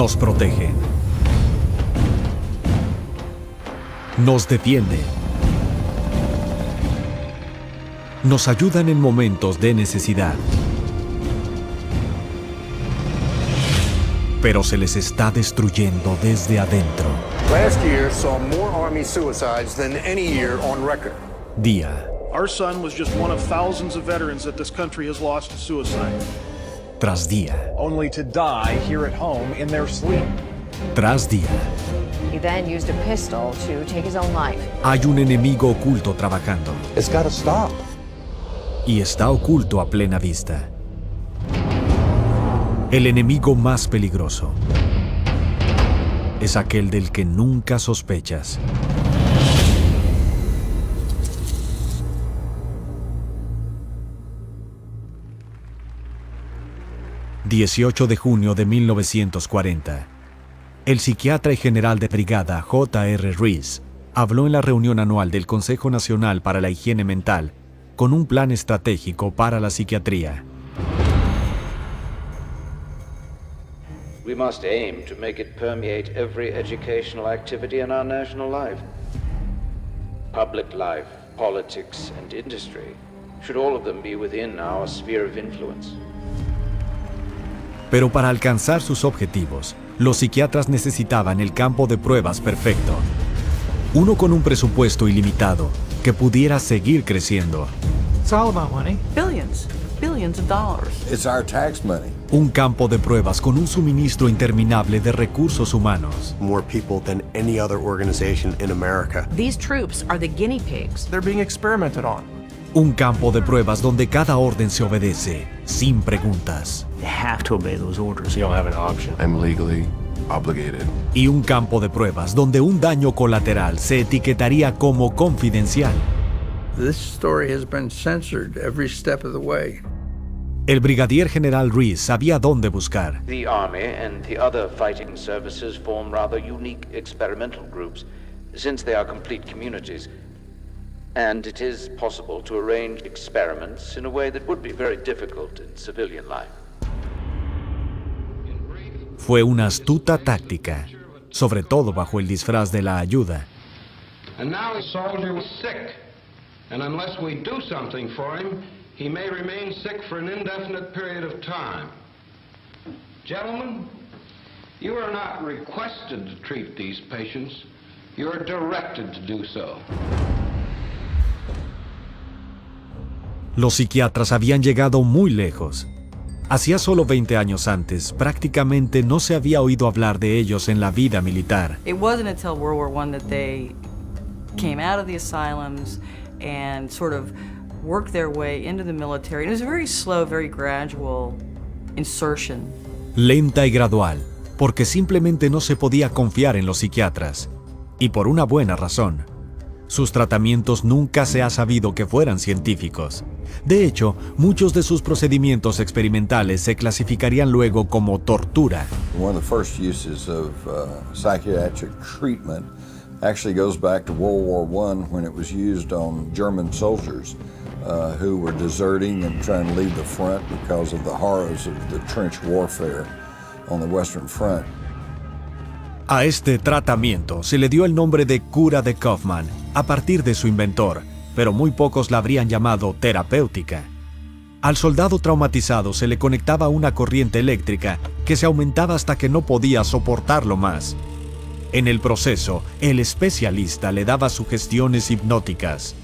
Nos protegen. Nos defienden. Nos ayudan en momentos de necesidad. Pero se les está destruyendo desde adentro. Last year saw more Army suicides than any year on record. Día Our son was just one of thousands of veterans that this country has lost to suicide. tras día, only to die here at home in their sleep. tras día. He then used a pistol to take his own life. Hay un enemigo oculto trabajando It's got to stop. y está oculto a plena vista. El enemigo más peligroso es aquel del que nunca sospechas. ...18 de junio de 1940... el psiquiatra y general de brigada J.R. Rees habló en la reunión anual del Consejo Nacional para la Higiene Mental con un plan estratégico para la psiquiatría. We must aim to make it permeate every educational activity in our national life. Public life, politics, and industry should all of them be within our sphere of influence. Pero para alcanzar sus objetivos, los psiquiatras necesitaban el campo de pruebas perfecto. Uno con un presupuesto ilimitado, que pudiera seguir creciendo. It's all about money. Billions of dollars. It's our tax money. Un campo de pruebas con un suministro interminable de recursos humanos. More people than any other organization in America. These troops are the guinea pigs. They're being experimented on. Un campo de pruebas donde cada orden se obedece, sin preguntas. You have to obey those orders. You don't have an option. I'm legally obligated. Y un campo de pruebas donde un daño colateral se etiquetaría como confidencial. This story has been censored every step of the way. El brigadier general Rees sabía dónde buscar. The Army and the other fighting services form rather unique experimental groups, since they are complete communities. And it is possible to arrange experiments in a way that would be very difficult in civilian life. Fue una astuta táctica, sobre todo bajo el disfraz de la ayuda. And now the soldier was sick, and unless we do something for him, he may remain sick for an indefinite period of time. Gentlemen, you are not requested to treat these patients. You are directed to do so. Los psiquiatras habían llegado muy lejos. Hacía solo 20 años antes, prácticamente no se había oído hablar de ellos en la vida militar. It wasn't until World War I that they came out of the asylums and sort of worked their way into the military. It was a very slow, very gradual insertion. Lenta y gradual, porque simplemente no se podía confiar en los psiquiatras. Y por una buena razón. Sus tratamientos nunca se ha sabido que fueran científicos. De hecho, muchos de sus procedimientos experimentales se clasificarían luego como tortura. One of the first uses of psychiatric treatment actually goes back to World War I when it was used on German soldiers who were deserting and trying to leave the front because of the horrors of the trench warfare on the Western Front. A este tratamiento se le dio el nombre de cura de Kaufman, a partir de su inventor, pero muy pocos la habrían llamado terapéutica. Al soldado traumatizado se le conectaba una corriente eléctrica que se aumentaba hasta que no podía soportarlo más. En el proceso, el especialista le daba sugestiones hipnóticas.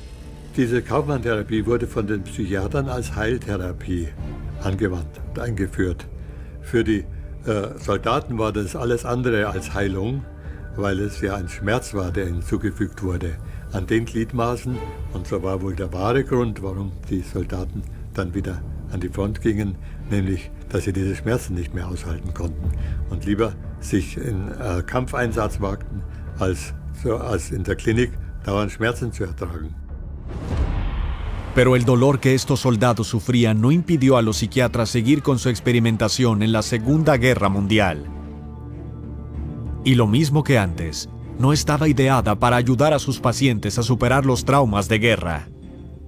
Diese Kaufmann-Therapie wurde von den Psychiatern als Heiltherapie angewandt und eingeführt. Für die Soldaten war das alles andere als Heilung, weil es ja ein Schmerz war, der ihnen zugefügt wurde an den Gliedmaßen. Und so war wohl der wahre Grund, warum die Soldaten dann wieder an die Front gingen, nämlich, dass sie diese Schmerzen nicht mehr aushalten konnten und lieber sich in Kampfeinsatz wagten, als in der Klinik dauernd Schmerzen zu ertragen. Pero el dolor que estos soldados sufrían no impidió a los psiquiatras seguir con su experimentación en la Segunda Guerra Mundial. Y lo mismo que antes, no estaba ideada para ayudar a sus pacientes a superar los traumas de guerra.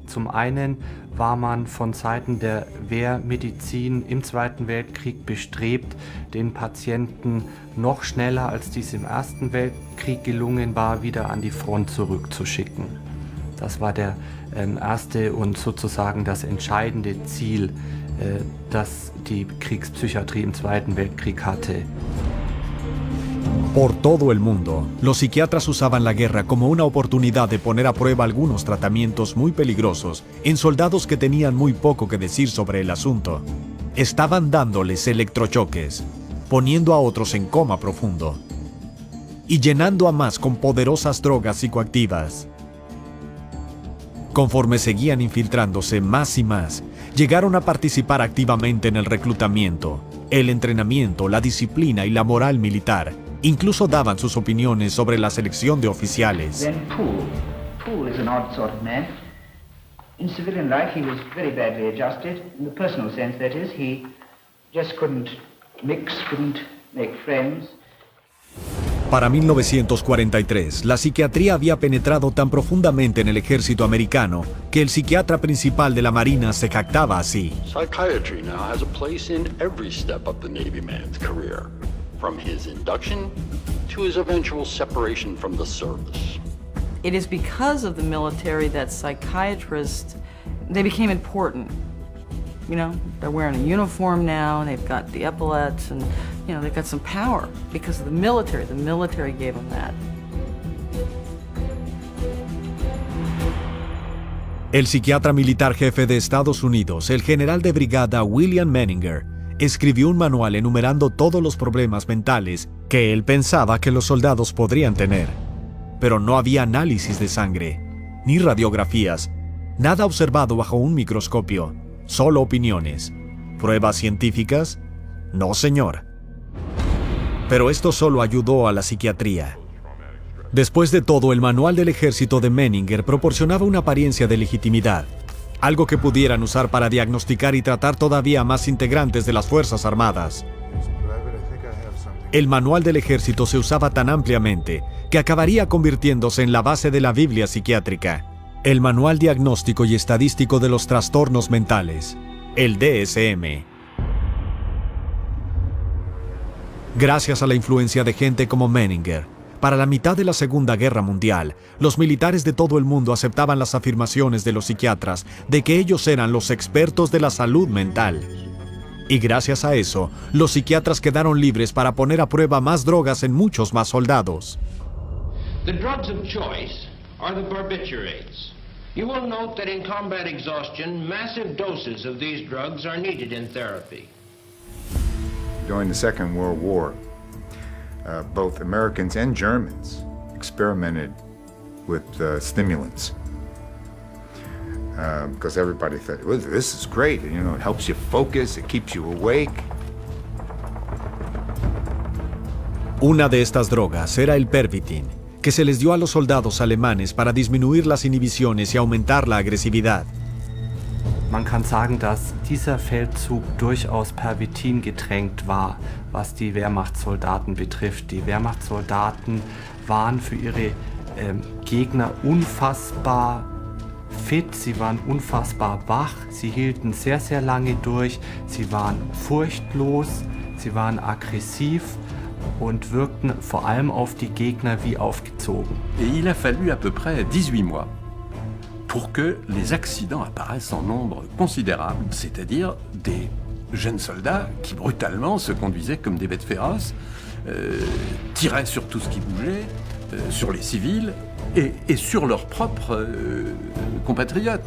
Zum einen war man von Seiten der Wehrmedizin im Zweiten Weltkrieg bestrebt, den Patienten noch schneller, als dies im Ersten Weltkrieg gelungen war, wieder an die Front zurückzuschicken. Das war der erste und sozusagen das entscheidende Ziel, das die Kriegspsychiatrie im Zweiten Weltkrieg hatte. Por todo el mundo, los psiquiatras usaban la guerra como una oportunidad de poner a prueba algunos tratamientos muy peligrosos en soldados que tenían muy poco que decir sobre el asunto. Estaban dándoles electrochoques, poniendo a otros en coma profundo y llenando a más con poderosas drogas psicoactivas. Conforme seguían infiltrándose más y más, llegaron a participar activamente en el reclutamiento, el entrenamiento, la disciplina y la moral militar. Incluso daban sus opiniones sobre la selección de oficiales. Then Poole is an odd sort of man. In civilian life he was very badly adjusted, in the personal sense that is, he just couldn't mix, couldn't make friends. Para 1943, la psiquiatría había penetrado tan profundamente en el ejército americano que el psiquiatra principal de la Marina se jactaba así. Psychiatry now has a place in every step of the Navy man's career, from his induction to his eventual separation from the service. It is because of the military that psychiatrists, they became important. You know, they're wearing a uniform now, and they've got the epaulets, and, you know, they've got some power because of the military. The military gave them that. El psiquiatra militar jefe de Estados Unidos, el general de brigada William Menninger, escribió un manual enumerando todos los problemas mentales que él pensaba que los soldados podrían tener. Pero no había análisis de sangre, ni radiografías, nada observado bajo un microscopio, solo opiniones. ¿Pruebas científicas? No, señor. Pero esto solo ayudó a la psiquiatría. Después de todo, el manual del ejército de Menninger proporcionaba una apariencia de legitimidad, algo que pudieran usar para diagnosticar y tratar todavía más integrantes de las Fuerzas Armadas. El manual del ejército se usaba tan ampliamente que acabaría convirtiéndose en la base de la Biblia psiquiátrica, el Manual Diagnóstico y Estadístico de los Trastornos Mentales, el DSM. Gracias a la influencia de gente como Menninger, para la mitad de la Segunda Guerra Mundial, los militares de todo el mundo aceptaban las afirmaciones de los psiquiatras de que ellos eran los expertos de la salud mental. Y gracias a eso, los psiquiatras quedaron libres para poner a prueba más drogas en muchos más soldados. The drugs of choice are the barbiturates. You will note that in combat exhaustion, massive doses of these drugs are needed in therapy. During the Second World War, both Americans and Germans experimented with stimulants because everybody thought, well, this is great, you know, it helps you focus, it keeps you awake. Una de estas drogas era el Pervitin, que se les dio a los soldados alemanes para disminuir las inhibiciones y aumentar la agresividad. Man kann sagen, dass dieser Feldzug durchaus Pervitin getränkt war, was die Wehrmachtssoldaten betrifft. Die Wehrmachtssoldaten waren für ihre Gegner unfassbar fit, sie waren unfassbar wach, sie hielten sehr, sehr lange durch, sie waren furchtlos, sie waren aggressiv und wirkten vor allem auf die Gegner wie aufgezogen. Et il a fallu à peu près 18 mois pour que les accidents apparaissent en nombre considérable, c'est-à-dire des jeunes soldats qui brutalement se conduisaient comme des bêtes féroces, tiraient sur tout ce qui bougeait, sur les civils et sur leurs propres compatriotes.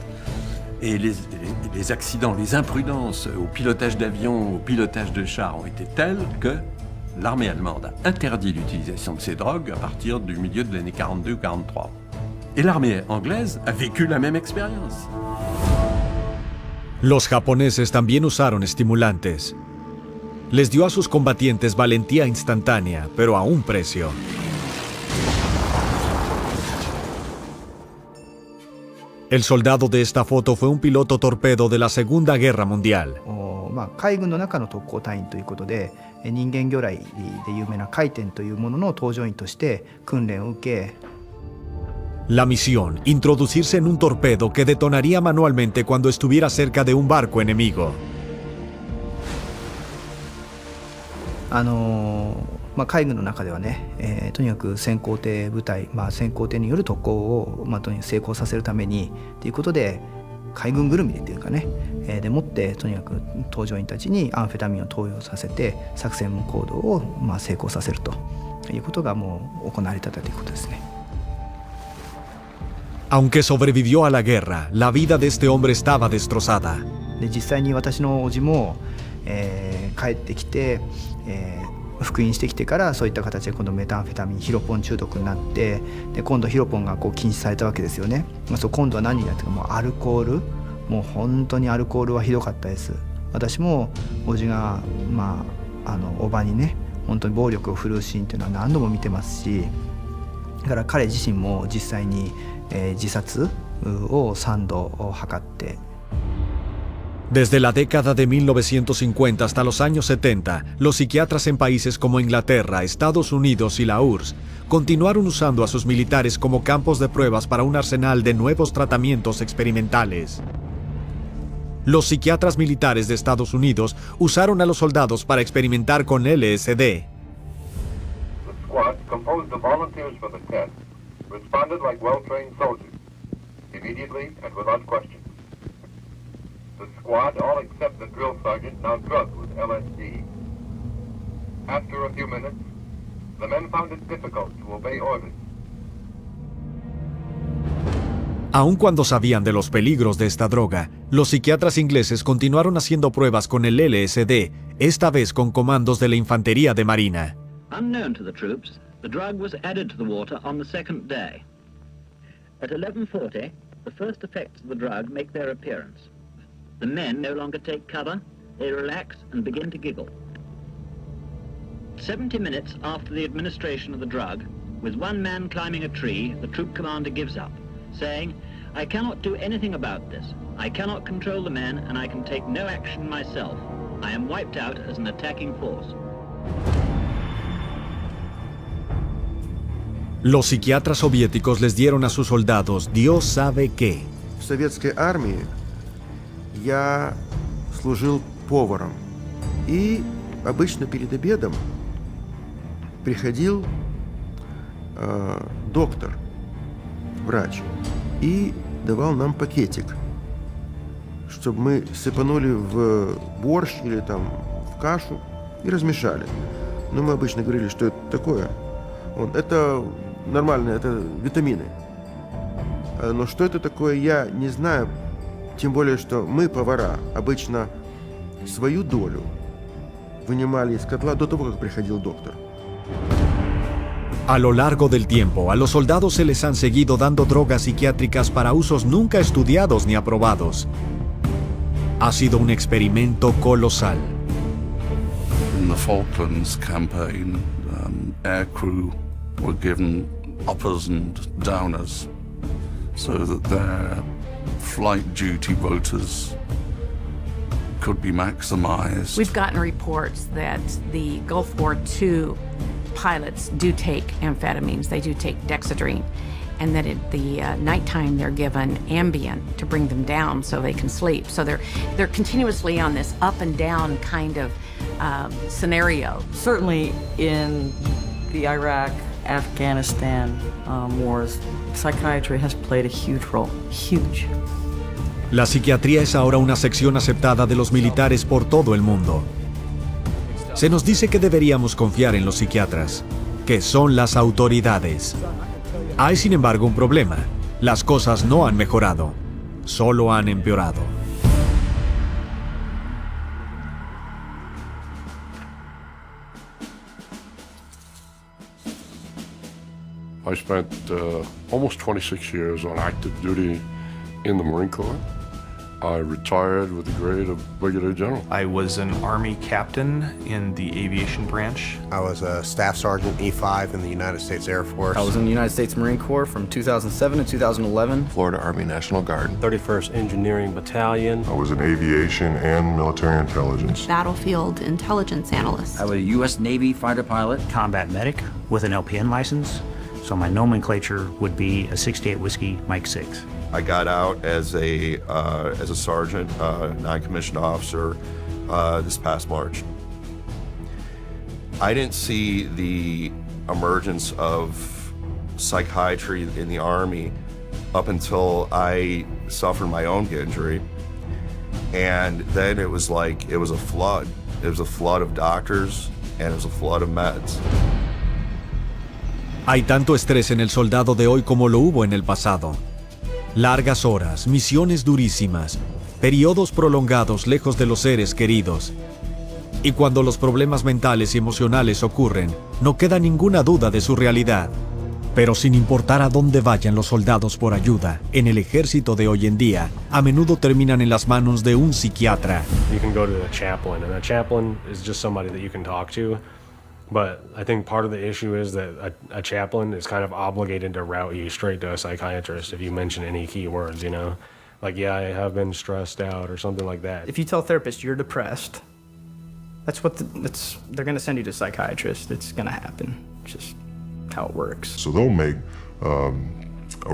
Et les accidents, les imprudences au pilotage d'avions, au pilotage de chars ont été tels que l'armée allemande a interdit l'utilisation de ces drogues à partir du milieu de l'année 42 ou 43. Et l'armée anglaise a vécu la même expérience. Los japoneses también usaron estimulantes. Les dio a sus combatientes valentía instantánea, pero a un precio. El soldado de esta foto fue un piloto torpedo de la Segunda Guerra Mundial. 海軍の中の特攻隊員ということで、人間魚雷で有名な回天というものの搭乗員として訓練を受け、La misión, introducirse en un torpedo que detonaría manualmente cuando estuviera cerca de un barco enemigo. 海軍の中ではね、とにかく先行艇部隊、先行艇による特攻を、とにかく成功させるためにということで、海軍ぐるみでっていうかね、でもってとにかく搭乗員たちにアンフェタミンを投与させて作戦行動を成功させるということがもう行われていたということですね。Aunque sobrevivió a la guerra, la vida de este hombre estaba destrozada. で実際に私の叔父も、帰ってきて、復員してきてからそういった形で今度メタンフェタミンヒロポン中毒になって、で今度ヒロポンが禁止されたわけですよね。今度は何になってか、もうアルコール、もう本当にアルコールはひどかったです。私も叔父が叔母にね本当に暴力を振るうシーンっていうのは何度も見てますし、だから彼自身も実際に、自殺を3度図って。Desde la década de 1950 hasta los años 70, los psiquiatras en países como Inglaterra, Estados Unidos y la URSS continuaron usando a sus militares como campos de pruebas para un arsenal de nuevos tratamientos experimentales. Los psiquiatras militares de Estados Unidos usaron a los soldados para experimentar con LSD. The squad, composed of volunteers for the test, responded like well-trained soldiers, immediately and without question. The squad, all except the drill sergeant, now drugged with LSD. After a few minutes, the men found it difficult to obey orders. Aun cuando sabían de los peligros de esta droga, los psiquiatras ingleses continuaron haciendo pruebas con el LSD, esta vez con comandos de la Infantería de Marina. Unknown to the troops, the drug was added to the water on the second day. At 11:40, the first effects of the drug make their appearance. The men no longer take cover, they relax and begin to giggle. 70 minutes after the administration of the drug, with one man climbing a tree, the troop commander gives up, saying, "I cannot do anything about this. I cannot control the men and I can take no action myself. I am wiped out as an attacking force." Los psiquiatras soviéticos les dieron a sus soldados Dios sabe qué. В советской армии я служил поваром, и обычно перед обедом приходил доктор, врач, и давал нам пакетик, чтобы мы сыпанули в борщ или там в кашу и размешали. Но мы обычно говорили, что это такое. Это нормально, это витамины. Но что это такое, я не знаю. Тем более, что мы, повара, обычно свою долю вынимали из котла до того, как приходил доктор. A lo largo del tiempo, a los soldados se les han seguido dando drogas psiquiátricas para usos nunca estudiados ni aprobados. Ha sido un experimento colosal. In the Falklands campaign, air crew were given uppers and downers so that their flight duty rotas could be maximized. We've gotten reports that the Gulf War II pilots do take amphetamines, they do take dexedrine, and that at the nighttime they're given Ambien to bring them down so they can sleep. So they're continuously on this up and down kind of scenario. Certainly in the Iraq, Afghanistan wars, psychiatry has played a huge role, huge. La psiquiatría es ahora una sección aceptada de los militares por todo el mundo. Se nos dice que deberíamos confiar en los psiquiatras, que son las autoridades. Hay, sin embargo, un problema. Las cosas no han mejorado, solo han empeorado. I spent almost 26 years on active duty in the Marine Corps. I retired with the grade of Brigadier General. I was an Army captain in the aviation branch. I was a Staff Sergeant E5 in the United States Air Force. I was in the United States Marine Corps from 2007 to 2011. Florida Army National Guard. 31st Engineering Battalion. I was in aviation and military intelligence. Battlefield intelligence analyst. I was a U.S. Navy fighter pilot. Combat medic with an LPN license. So my nomenclature would be a 68 Whiskey Mike 6. I got out as a sergeant, non-commissioned officer, this past March. I didn't see the emergence of psychiatry in the Army up until I suffered my own injury. And then it was like, it was a flood. It was a flood of doctors and it was a flood of meds. Hay tanto estrés en el soldado de hoy como lo hubo en el pasado. Largas horas, misiones durísimas, periodos prolongados lejos de los seres queridos. Y cuando los problemas mentales y emocionales ocurren, no queda ninguna duda de su realidad. Pero sin importar a dónde vayan los soldados por ayuda, en el ejército de hoy en día, a menudo terminan en las manos de un psiquiatra. You can go to a chaplain, and a chaplain is just somebody that you can talk to. But I think part of the issue is that a chaplain is kind of obligated to route you straight to a psychiatrist if you mention any key words, you know? Like, yeah, I have been stressed out or something like that. If you tell a therapist you're depressed, they're going to send you to a psychiatrist. It's going to happen. It's just how it works. So they'll make a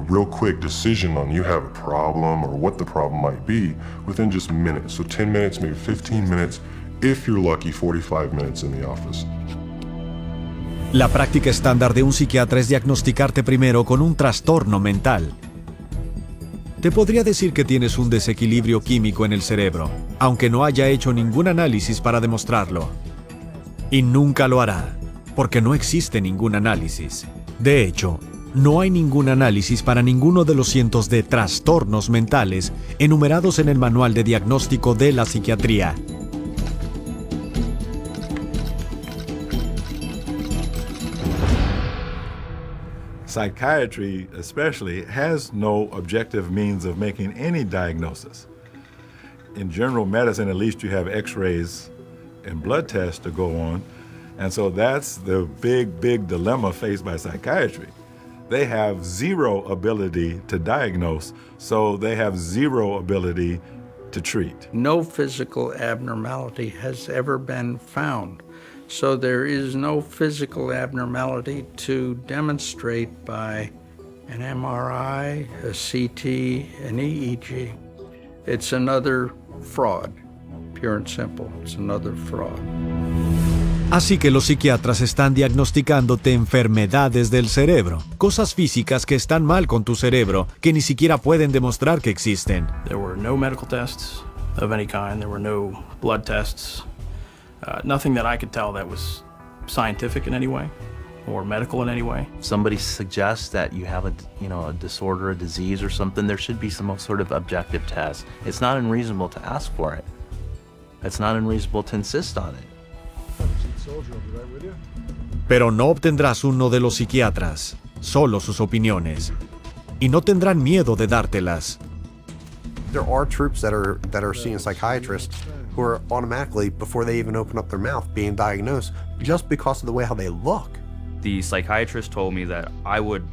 real quick decision on you have a problem or what the problem might be within just minutes. So 10 minutes, maybe 15 minutes, if you're lucky, 45 minutes in the office. La práctica estándar de un psiquiatra es diagnosticarte primero con un trastorno mental. Te podría decir que tienes un desequilibrio químico en el cerebro, aunque no haya hecho ningún análisis para demostrarlo. Y nunca lo hará, porque no existe ningún análisis. De hecho, no hay ningún análisis para ninguno de los cientos de trastornos mentales enumerados en el Manual de Diagnóstico de la Psiquiatría. Psychiatry, especially, has no objective means of making any diagnosis. In general medicine, at least you have x-rays and blood tests to go on, and so that's the big dilemma faced by psychiatry. They have zero ability to diagnose, so they have zero ability to treat. No physical abnormality has ever been found. So there is no physical abnormality to demonstrate by an MRI, a CT, an EEG. It's another fraud, pure and simple. It's another fraud. Así que los psiquiatras están diagnosticándote enfermedades del cerebro, cosas físicas que están mal con tu cerebro, que ni siquiera pueden demostrar que existen. There were no medical tests of any kind. There were no blood tests. Nothing that I could tell that was scientific in any way or medical in any way. Somebody suggests that you have a disorder, a disease or something, there should be some sort of objective test. It's not unreasonable to ask for it. It's not unreasonable to insist on it. Pero no obtendrás uno de los psiquiatras, solo sus opiniones. Y no tendrán miedo de dártelas. There are troops that are seeing psychiatrists who are automatically, before they even open up their mouth, being diagnosed just because of the way how they look. The psychiatrist told me that I would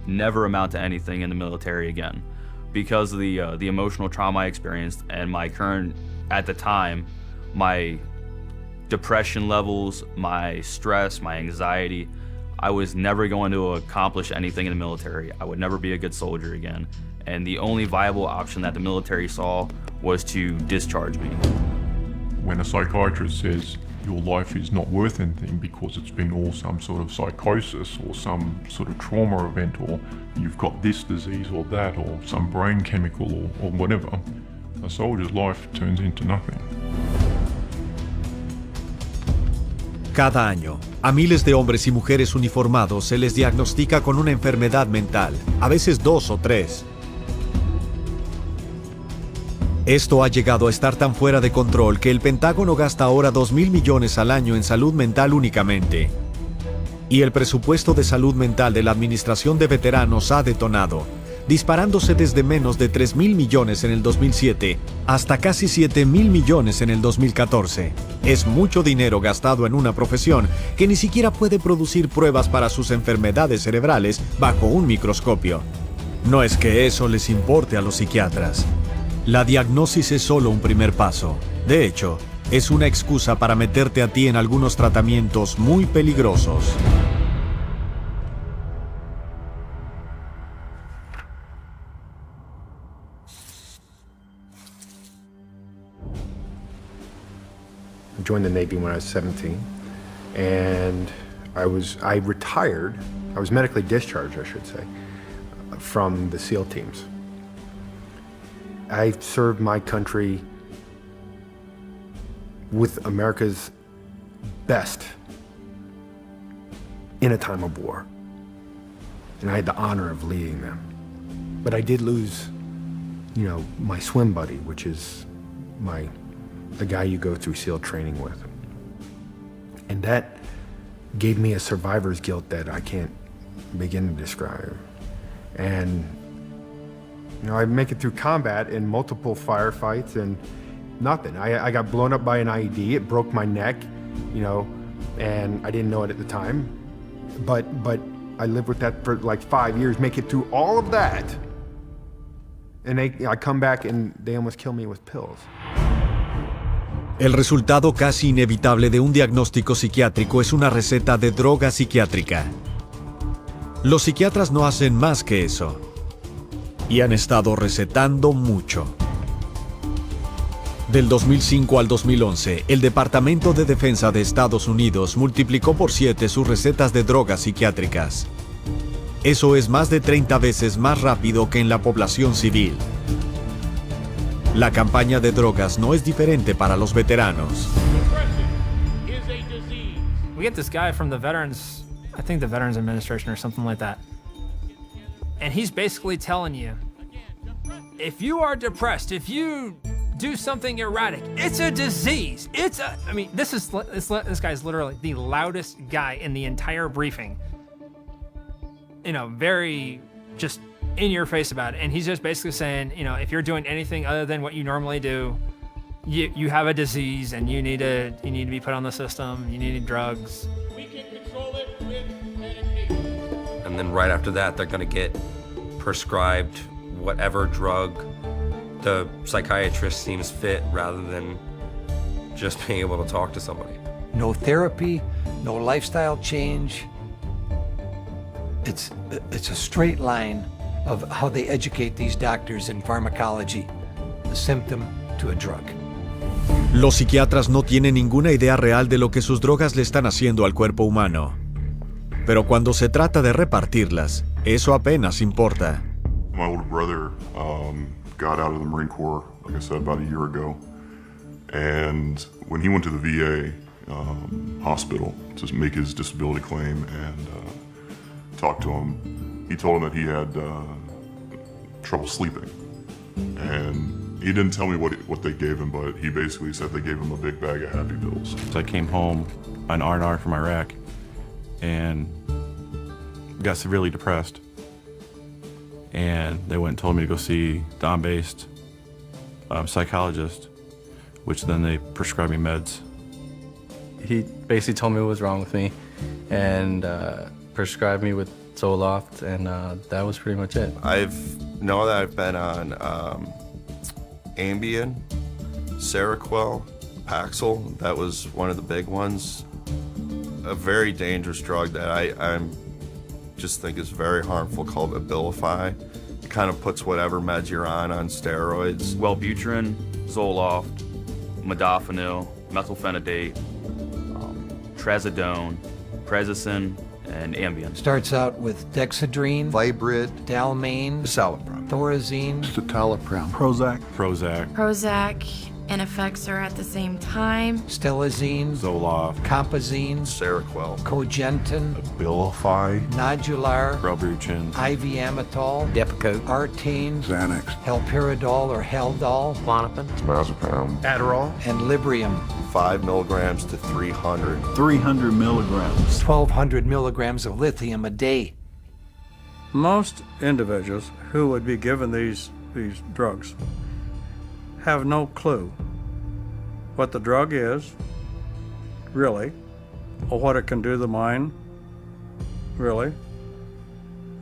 never amount to anything in the military again because of the emotional trauma I experienced and my current, at the time, my depression levels, my stress, my anxiety. I was never going to accomplish anything in the military. I would never be a good soldier again. And the only viable option that the military saw was to discharge me. When a psychiatrist says your life is not worth anything because it's been all some sort of psychosis or some sort of trauma event, or you've got this disease or that, or some brain chemical or whatever, a soldier's life turns into nothing. Cada año, a miles de hombres y mujeres uniformados se les diagnostica con una enfermedad mental, a veces 2 o 3. Esto ha llegado a estar tan fuera de control que el Pentágono gasta ahora $2,000 millones al año en salud mental únicamente. Y el presupuesto de salud mental de la Administración de Veteranos ha detonado, disparándose desde menos de $3,000 millones en el 2007 hasta casi $7,000 millones en el 2014. Es mucho dinero gastado en una profesión que ni siquiera puede producir pruebas para sus enfermedades cerebrales bajo un microscopio. No es que eso les importe a los psiquiatras. La diagnosis es solo un primer paso. De hecho, es una excusa para meterte a ti en algunos tratamientos muy peligrosos. I joined the Navy when I was 17, and I retired. I was medically discharged, I should say, from the SEAL teams. I served my country with America's best in a time of war, and I had the honor of leading them. But I did lose, my swim buddy, which is the guy you go through SEAL training with. And that gave me a survivor's guilt that I can't begin to describe. And, I make it through combat in multiple firefights and nothing. I got blown up by an IED, it broke my neck, and I didn't know it at the time. But I lived with that for like 5 years, make it through all of that. And I come back and they almost kill me with pills. El resultado casi inevitable de un diagnóstico psiquiátrico es una receta de droga psiquiátrica. Los psiquiatras no hacen más que eso. Y han estado recetando mucho. Del 2005 al 2011, el Departamento de Defensa de Estados Unidos multiplicó por 7 sus recetas de drogas psiquiátricas. Eso es más de 30 veces más rápido que en la población civil. La campaña de drogas no es diferente para los veteranos. We get this guy from the Veterans, I think the Veterans Administration or something like that. And he's basically telling you, if you are depressed, if you do something erratic, it's a disease. This guy's literally the loudest guy in the entire briefing. Very just in your face about it. And he's just basically saying, if you're doing anything other than what you normally do, you have a disease and you need to be put on the system, you need drugs. We can control it with medication. And then right after that, they're gonna get prescribed whatever drug the psychiatrist seems fit rather than just being able to talk to somebody. No therapy, no lifestyle change. It's a straight line of how they educate these doctors in pharmacology, a symptom to a drug. Los psiquiatras no tienen ninguna idea real de lo que sus drogas le están haciendo al cuerpo humano. Pero cuando se trata de repartirlas, eso apenas importa. My older brother got out of the Marine Corps, like I said, about a year ago. And when he went to the VA hospital to make his disability claim and talked to him, he told him that he had trouble sleeping. And he didn't tell me what they gave him, but he basically said they gave him a big bag of happy pills. So I came home on R&R from Iraq and got severely depressed. And they went and told me to go see the on-based psychologist, which then they prescribed me meds. He basically told me what was wrong with me and prescribed me with Zoloft, and that was pretty much it. I've been on Ambien, Seroquel, Paxil. That was one of the big ones. A very dangerous drug that I just think is very harmful, called Abilify. It kind of puts whatever meds you're on steroids. Wellbutrin, Zoloft, modafinil, methylphenidate, trazodone, Prazosin, and Ambien. Starts out with Dexedrine, Vibrid, Dalmane, Citalopram, Thorazine, Citalopram, Prozac, and effects are at the same time. Stelazine, Zoloft, Compazine, Seroquel, Cogentin, Abilify, Nodular, Wellbutrin, IV Amitol, Depakote, Artane, Xanax, Haloperidol or Haldol, Klonopin, Diazepam, Adderall, and Librium. 5 milligrams to 300. 300 milligrams. 1,200 milligrams of lithium a day. Most individuals who would be given these drugs have no clue what the drug is, really, or what it can do to the mind, really.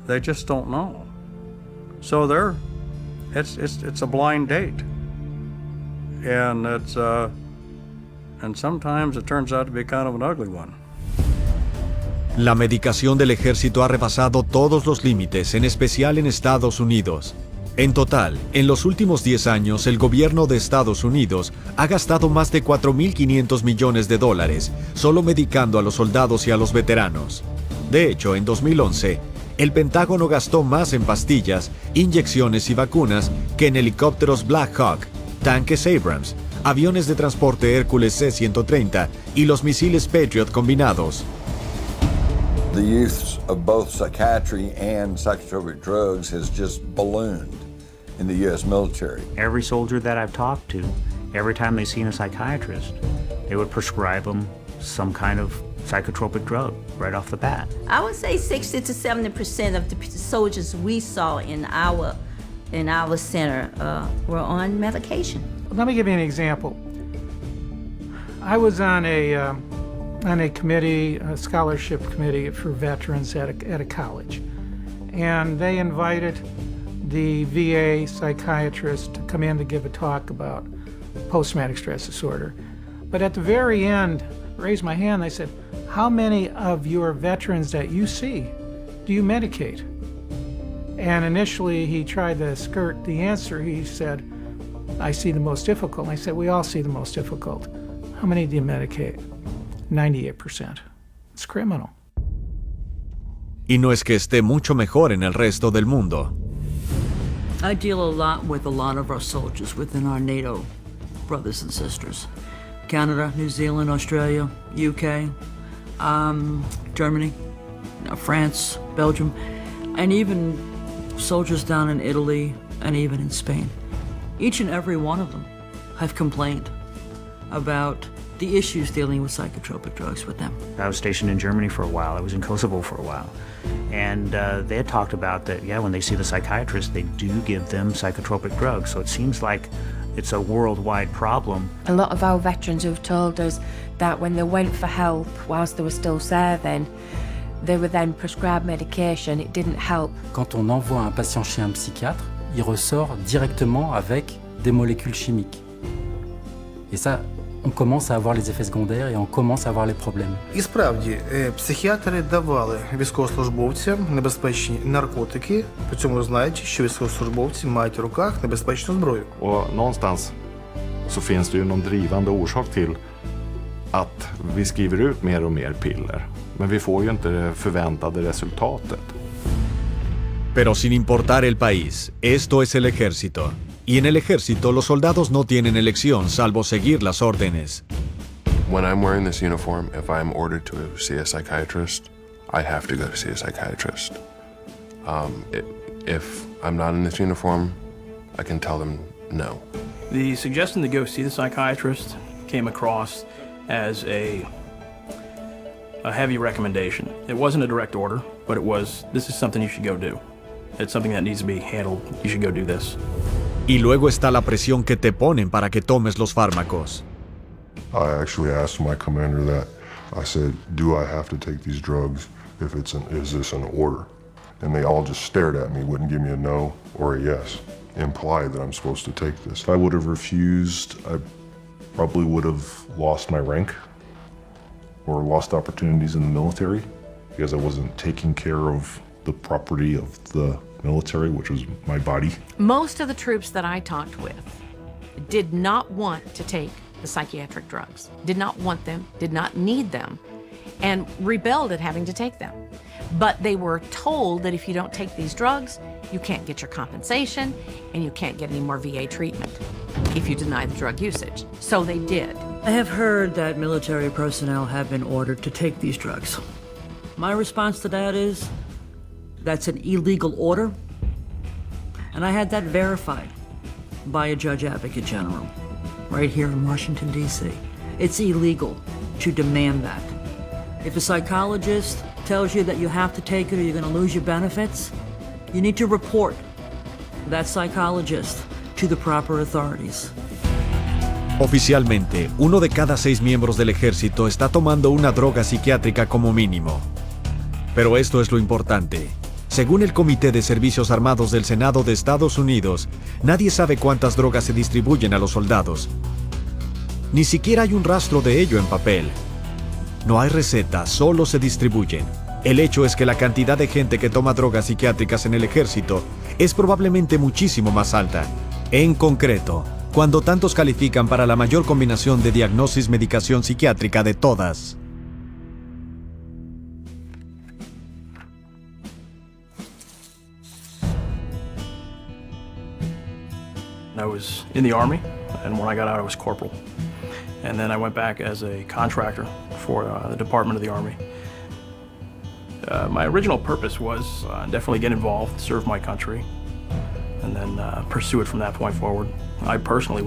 They just don't know. So it's a blind date. And sometimes it turns out to be kind of an ugly one. La medicación del ejército ha rebasado todos los límites, en especial en Estados Unidos. En total, en los últimos 10 años, el gobierno de Estados Unidos ha gastado más de $4.500 millones solo medicando a los soldados y a los veteranos. De hecho, en 2011, el Pentágono gastó más en pastillas, inyecciones y vacunas que en helicópteros Black Hawk, tanques Abrams, aviones de transporte Hércules C-130 y los misiles Patriot combinados. The use of both psychiatry and psychotropic drugs has just ballooned in the U.S. military. Every soldier that I've talked to, every time they've seen a psychiatrist, they would prescribe them some kind of psychotropic drug right off the bat. I would say 60 to 70% of the soldiers we saw in our center were on medication. Let me give you an example. I was on a committee, a scholarship committee for veterans at a college, and they invited the VA psychiatrist to come in to give a talk about post-traumatic stress disorder. But at the very end, I raised my hand and I said, how many of your veterans that you see do you medicate? And initially he tried to skirt the answer. He said, I see the most difficult. And I said, we all see the most difficult. How many do you medicate? 98%. It's criminal. Y no es que esté mucho mejor en el resto del mundo. I deal a lot with a lot of our soldiers within our NATO brothers and sisters. Canada, New Zealand, Australia, UK, Germany, France, Belgium, and even soldiers down in Italy and even in Spain. Each and every one of them have complained about the issues dealing with psychotropic drugs with them. I was stationed in Germany for a while. I was in Kosovo for a while. And they had talked about that, yeah, when they see the psychiatrist, they do give them psychotropic drugs. So it seems like it's a worldwide problem. A lot of our veterans have told us that when they went for help whilst they were still serving, they were then prescribed medication. It didn't help. Quand on envoie un patient chez un psychiatre, il ressort directement avec des molécules chimiques. Et ça, on commence à avoir les effets secondaires et on commence à avoir les problèmes. І справді, психіатри давали військовослужбовцям небезпечні наркотики, при цьому знаючи, що військовослужбовці мають в руках небезпечну зброю. Och någonstans så finns det ju någon drivande orsak till att vi skriver ut mer och mer piller. Men vi får ju inte det förväntade resultatet. Pero sin importar el país, esto es el ejército. Y en el ejército los soldados no tienen elección salvo seguir las órdenes. When I'm wearing this uniform, if I'm ordered to see a psychiatrist, I have to go to see a psychiatrist. If I'm not in this uniform, I can tell them no. The suggestion to go see the psychiatrist came across as a heavy recommendation. It wasn't a direct order, but it was, this is something you should go do. It's something that needs to be handled. You should go do this. Y luego está la presión que te ponen para que tomes los fármacos. I actually asked my commander that. I said, do I have to take these drugs if is this an order? And they all just stared at me, wouldn't give me a no or a yes, implied that I'm supposed to take this. If I would have refused, I probably would have lost my rank or lost opportunities in the military because I wasn't taking care of the property of the military, which was my body. Most of the troops that I talked with did not want to take the psychiatric drugs, did not want them, did not need them, and rebelled at having to take them. But they were told that if you don't take these drugs, you can't get your compensation and you can't get any more VA treatment if you deny the drug usage. So they did. I have heard that military personnel have been ordered to take these drugs. My response to that is, that's an illegal order, and I had that verified by a judge advocate general right here in Washington, D.C. It's illegal to demand that. If a psychologist tells you that you have to take it or you're going to lose your benefits, you need to report that psychologist to the proper authorities. Oficialmente, 1 de cada 6 miembros del ejército está tomando una droga psiquiátrica como mínimo. Pero esto es lo importante. Según el Comité de Servicios Armados del Senado de Estados Unidos, nadie sabe cuántas drogas se distribuyen a los soldados. Ni siquiera hay un rastro de ello en papel. No hay receta, solo se distribuyen. El hecho es que la cantidad de gente que toma drogas psiquiátricas en el ejército es probablemente muchísimo más alta. En concreto, cuando tantos califican para la mayor combinación de diagnosis-medicación psiquiátrica de todas. I was in the Army, and when I got out, I was corporal. And then I went back as a contractor for the Department of the Army. My original purpose was definitely get involved, serve my country, and then pursue it from that point forward. I personally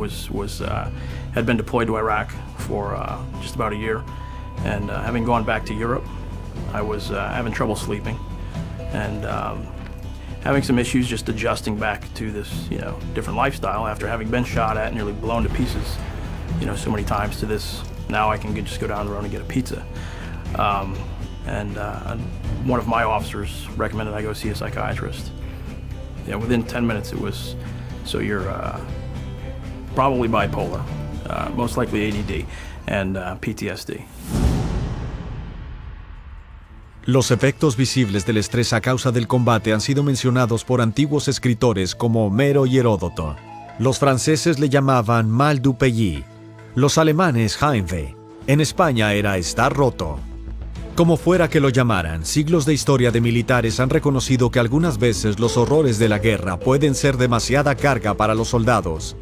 had been deployed to Iraq for just about a year, and having gone back to Europe, I was having trouble sleeping, and having some issues just adjusting back to this, different lifestyle after having been shot at, nearly blown to pieces, so many times to this. Now I can just go down the road and get a pizza. And one of my officers recommended I go see a psychiatrist. Within 10 minutes it was, so you're probably bipolar, most likely ADD, and PTSD. Los efectos visibles del estrés a causa del combate han sido mencionados por antiguos escritores como Homero y Heródoto. Los franceses le llamaban mal du pays, los alemanes Heimweh. En España era estar roto. Como fuera que lo llamaran, siglos de historia de militares han reconocido que algunas veces los horrores de la guerra pueden ser demasiada carga para los soldados.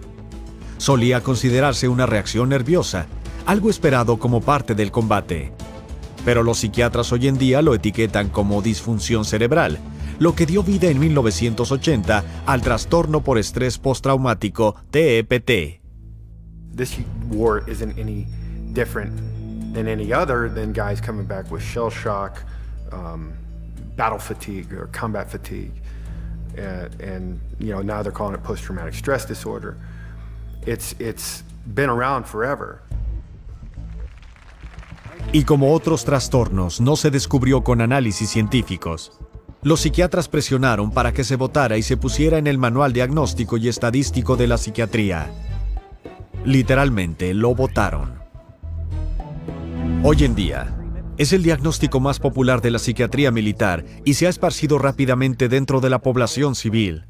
Solía considerarse una reacción nerviosa, algo esperado como parte del combate. Pero los psiquiatras hoy en día lo etiquetan como disfunción cerebral, lo que dio vida en 1980 al trastorno por estrés postraumático TEPT. This war isn't any different than any other than guys coming back with shell shock, battle fatigue or combat fatigue, and now they're calling it post-traumatic stress disorder. It's been around forever. Y como otros trastornos, no se descubrió con análisis científicos. Los psiquiatras presionaron para que se votara y se pusiera en el manual diagnóstico y estadístico de la psiquiatría. Literalmente, lo votaron. Hoy en día, es el diagnóstico más popular de la psiquiatría militar y se ha esparcido rápidamente dentro de la población civil.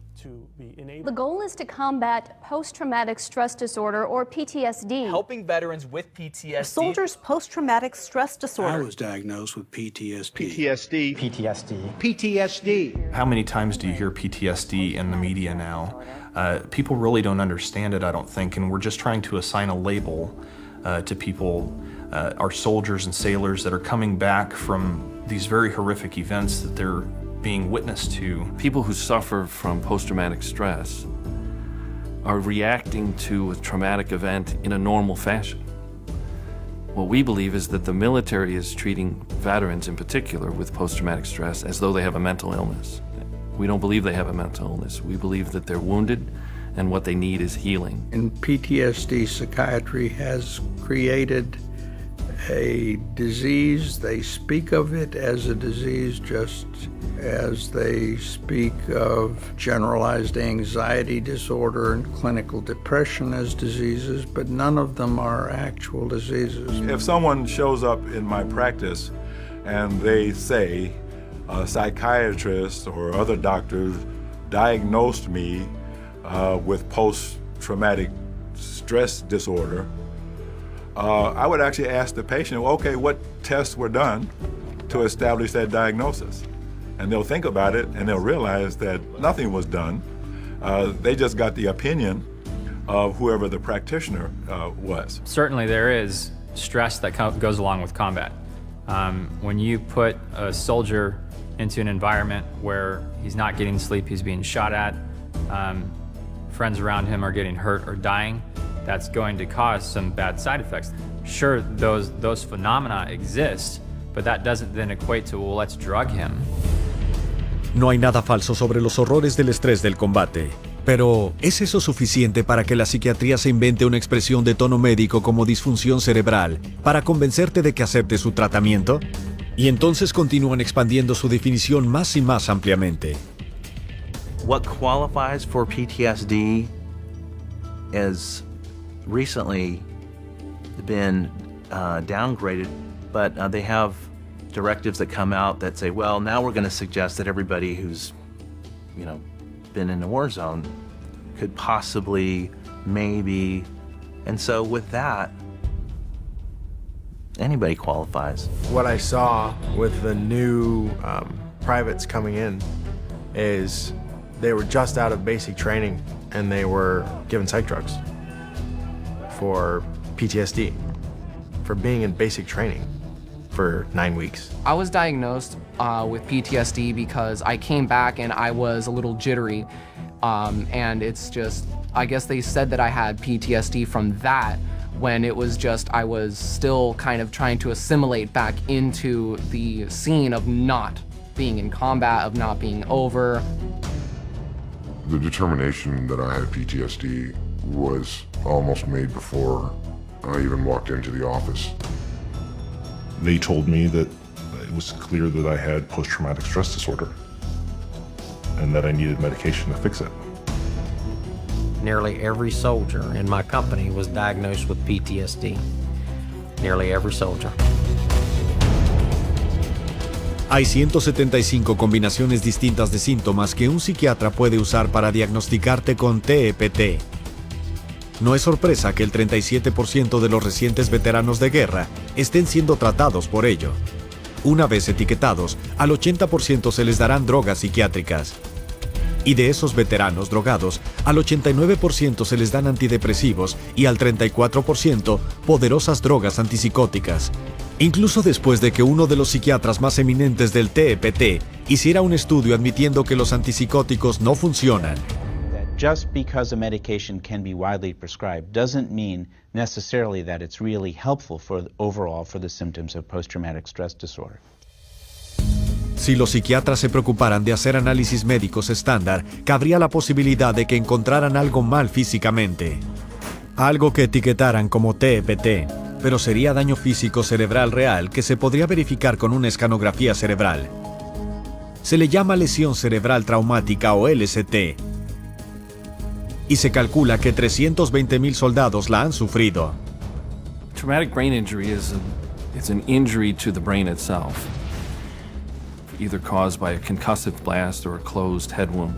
The goal is to combat post-traumatic stress disorder, or PTSD. Helping veterans with PTSD. A soldier's post-traumatic stress disorder. I was diagnosed with PTSD. PTSD. How many times do you hear PTSD in the media now? People really don't understand it, I don't think, and we're just trying to assign a label to people, our soldiers and sailors that are coming back from these very horrific events that they're being witness to. People who suffer from post-traumatic stress are reacting to a traumatic event in a normal fashion. What we believe is that the military is treating veterans in particular with post-traumatic stress as though they have a mental illness. We don't believe they have a mental illness. We believe that they're wounded and what they need is healing. And PTSD psychiatry has created a disease. They speak of it as a disease just as they speak of generalized anxiety disorder and clinical depression as diseases, but none of them are actual diseases. If someone shows up in my practice and they say a psychiatrist or other doctors diagnosed me with post-traumatic stress disorder, I would actually ask the patient, okay, what tests were done to establish that diagnosis? And they'll think about it and they'll realize that nothing was done. They just got the opinion of whoever the practitioner was. Certainly there is stress that goes along with combat. When you put a soldier into an environment where he's not getting sleep, he's being shot at, friends around him are getting hurt or dying, that's going to cause some bad side effects. Sure, those phenomena exist, but that doesn't then equate to, well, let's drug him. No hay nada falso sobre los horrores del estrés del combate. Pero, ¿es eso suficiente para que la psiquiatría se invente una expresión de tono médico como disfunción cerebral para convencerte de que aceptes su tratamiento? Y entonces continúan expandiendo su definición más y más ampliamente. What qualifies for PTSD has recently been downgraded, but they have directives that come out that say, well, now we're going to suggest that everybody who's, been in a war zone could possibly, maybe, and so with that, anybody qualifies. What I saw with the new privates coming in is they were just out of basic training and they were given psych drugs for PTSD, for being in basic training for 9 weeks. I was diagnosed with PTSD because I came back and I was a little jittery. And it's just, I guess they said that I had PTSD from that when it was just, I was still kind of trying to assimilate back into the scene of not being in combat, of not being over. The determination that I had PTSD was almost made before I even walked into the office. They told me that it was clear that I had post-traumatic stress disorder and that I needed medication to fix it. Nearly every soldier in my company was diagnosed with PTSD. Nearly every soldier. Hay 175 combinaciones distintas de síntomas que un psiquiatra puede usar para diagnosticarte con TEPT. No es sorpresa que el 37% de los recientes veteranos de guerra estén siendo tratados por ello. Una vez etiquetados, al 80% se les darán drogas psiquiátricas. Y de esos veteranos drogados, al 89% se les dan antidepresivos y al 34% poderosas drogas antipsicóticas. Incluso después de que uno de los psiquiatras más eminentes del TEPT hiciera un estudio admitiendo que los antipsicóticos no funcionan. Just because a medication can be widely prescribed doesn't mean necessarily that it's really helpful overall for the symptoms of post-traumatic stress disorder. Si los psiquiatras se preocuparan de hacer análisis médicos estándar, cabría la posibilidad de que encontraran algo mal físicamente. Algo que etiquetaran como TEPT, pero sería daño físico cerebral real que se podría verificar con una escanografía cerebral. Se le llama lesión cerebral traumática o LST. Y se calcula que 320,000 soldados la han sufrido. Traumatic brain injury is an injury to the brain itself, either caused by a concussive blast or a closed head wound.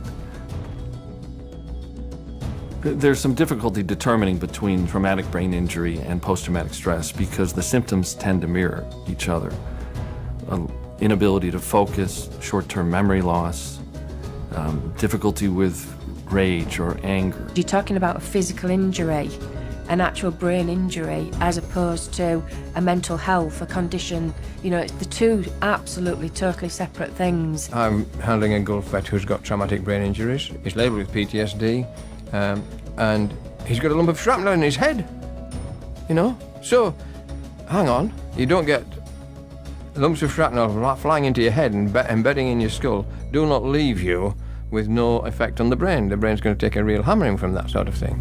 There's some difficulty determining between traumatic brain injury and post-traumatic stress because the symptoms tend to mirror each other. Inability to focus, short-term memory loss, difficulty with rage or anger. You're talking about a physical injury, an actual brain injury, as opposed to a mental health, a condition. You know, the two absolutely, totally separate things. I'm handling a Gulf vet who's got traumatic brain injuries. He's labelled with PTSD, and he's got a lump of shrapnel in his head. You know? So, hang on, you don't get lumps of shrapnel flying into your head and embedding in your skull do not leave you with no effect on the brain. The brain's going to take a real hammering from that sort of thing.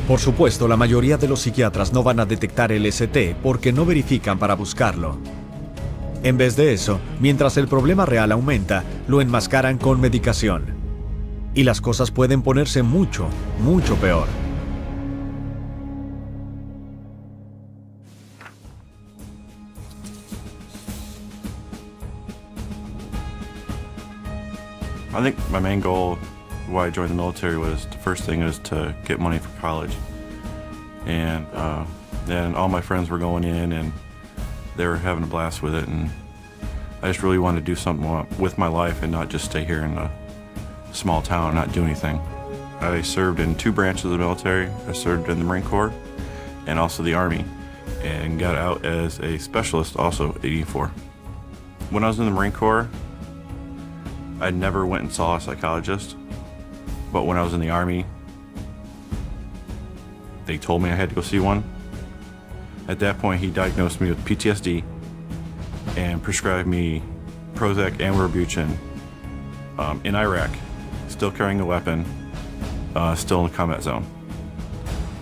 Por supuesto, la mayoría de los psiquiatras no van a detectar el LST porque no verifican para buscarlo. En vez de eso, mientras el problema real aumenta, lo enmascaran con medicación. Y las cosas pueden ponerse mucho, mucho peor. I think my main goal why I joined the military was, the first thing is to get money for college. And then all my friends were going in and they were having a blast with it, and I just really wanted to do something with my life and not just stay here in a small town and not do anything. I served in 2 branches of the military. I served in the Marine Corps and also the Army, and got out as a specialist also at 84. When I was in the Marine Corps, I never went and saw a psychologist, but when I was in the Army, they told me I had to go see one. At that point, he diagnosed me with PTSD and prescribed me Prozac and Wellbutrin in Iraq, still carrying a weapon, still in the combat zone.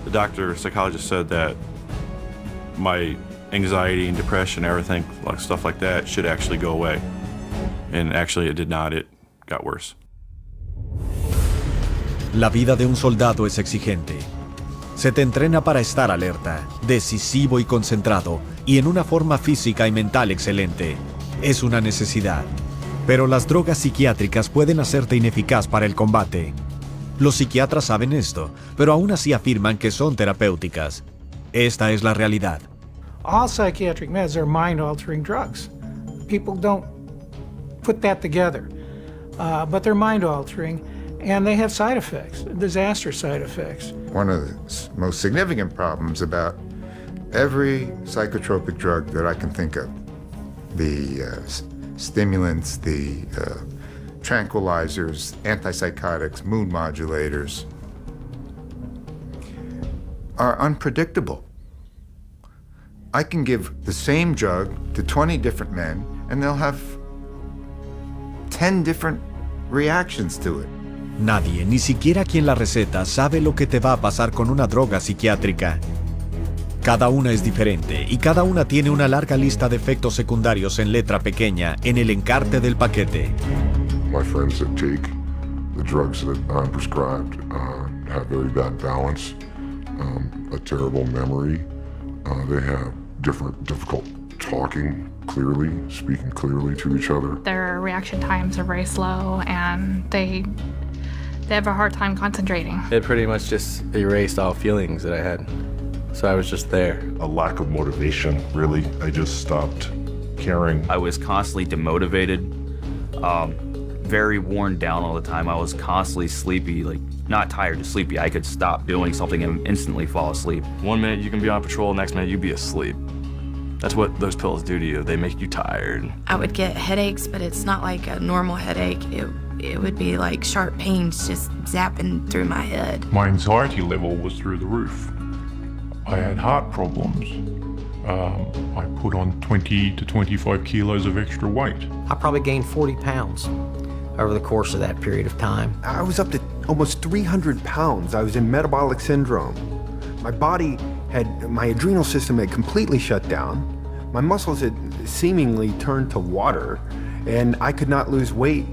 The psychologist said that my anxiety and depression, everything, like stuff like that, should actually go away. And actually it did not, it got worse. La vida de un soldado es exigente. Se te entrena para estar alerta, decisivo y concentrado, y en una forma física y mental excelente. Es una necesidad. Pero las drogas psiquiátricas pueden hacerte ineficaz para el combate. Los psiquiatras saben esto, pero aún así afirman que son terapéuticas. Esta es la realidad. All psychiatric meds are mind-altering drugs. People don't put that together, but they're mind-altering, and they have side effects, disaster side effects. One of the most significant problems about every psychotropic drug that I can think of, the stimulants, the tranquilizers, antipsychotics, mood modulators, are unpredictable. I can give the same drug to 20 different men, and they'll have 10 different reactions to it. Nadie, ni siquiera quien la receta, sabe lo que te va a pasar con una droga psiquiátrica. Cada una es diferente y cada una tiene una larga lista de efectos secundarios en letra pequeña en el encarte del paquete. My friends that take the drugs that I'm prescribed have very bad balance, a terrible memory. They have difficult talking clearly, speaking clearly to each other. Their reaction times are very slow, and they have a hard time concentrating. It pretty much just erased all feelings that I had. So I was just there. A lack of motivation, really. I just stopped caring. I was constantly demotivated, very worn down all the time. I was constantly sleepy, like not tired, just sleepy. I could stop doing something and instantly fall asleep. 1 minute you can be on patrol, next minute you'd be asleep. That's what those pills do to you. They make you tired. I would get headaches, but it's not like a normal headache. It would be like sharp pains just zapping through my head. My anxiety level was through the roof. I had heart problems. I put on 20 to 25 kilos of extra weight. I probably gained 40 pounds over the course of that period of time. I was up to almost 300 pounds. I was in metabolic syndrome. My body my adrenal system had completely shut down. My muscles had seemingly turned to water, and I could not lose weight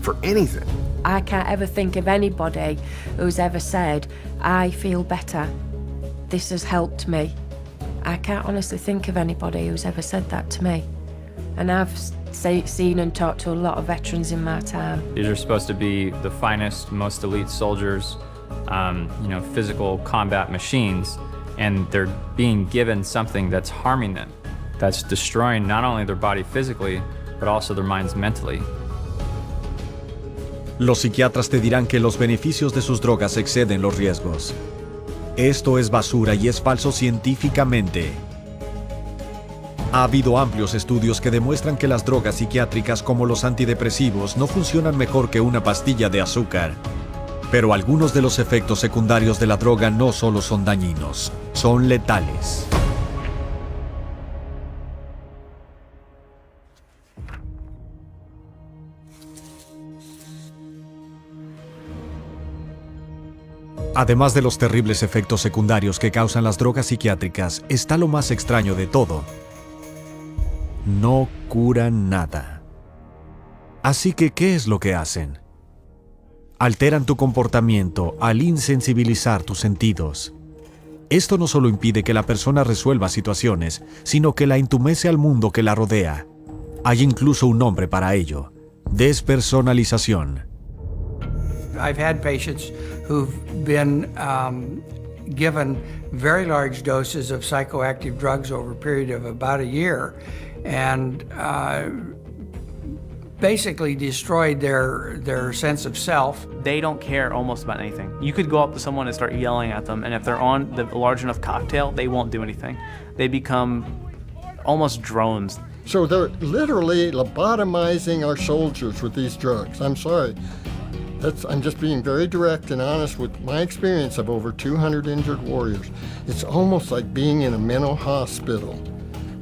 for anything. I can't ever think of anybody who's ever said, I feel better. This has helped me. I can't honestly think of anybody who's ever said that to me. And I've seen and talked to a lot of veterans in my time. These are supposed to be the finest, most elite soldiers, physical combat machines, and they're being given something that's harming them, that's destroying not only their body physically, but also their minds mentally. Los psiquiatras te dirán que los beneficios de sus drogas exceden los riesgos. Esto es basura y es falso científicamente. Ha habido amplios estudios que demuestran que las drogas psiquiátricas como los antidepresivos no funcionan mejor que una pastilla de azúcar. Pero algunos de los efectos secundarios de la droga no solo son dañinos, son letales. Además de los terribles efectos secundarios que causan las drogas psiquiátricas, está lo más extraño de todo. No curan nada. Así que, ¿qué es lo que hacen? Alteran tu comportamiento al insensibilizar tus sentidos. Esto no solo impide que la persona resuelva situaciones, sino que la entumece al mundo que la rodea. Hay incluso un nombre para ello: despersonalización. I've had patients who've been given very large doses of psychoactive drugs over a period of about a year, and basically destroyed their sense of self. They don't care almost about anything. You could go up to someone and start yelling at them, and if they're on the large enough cocktail, they won't do anything. They become almost drones. So they're literally lobotomizing our soldiers with these drugs. I'm sorry. I'm just being very direct and honest with my experience of over 200 injured warriors. It's almost like being in a mental hospital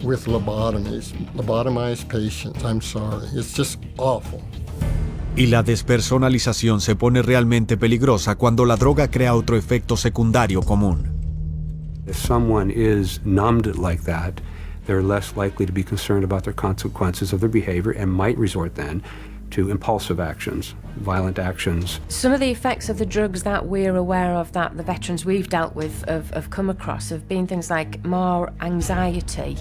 with lobotomized patients. I'm sorry. It's just awful. Y la despersonalización se pone realmente peligrosa cuando la droga crea otro efecto secundario común. If someone is numbed like that, they're less likely to be concerned about the consequences of their behavior and might resort then to impulsive actions, violent actions. Some of the effects of the drugs that we're aware of, that the veterans we've dealt with have come across, have been things like more anxiety,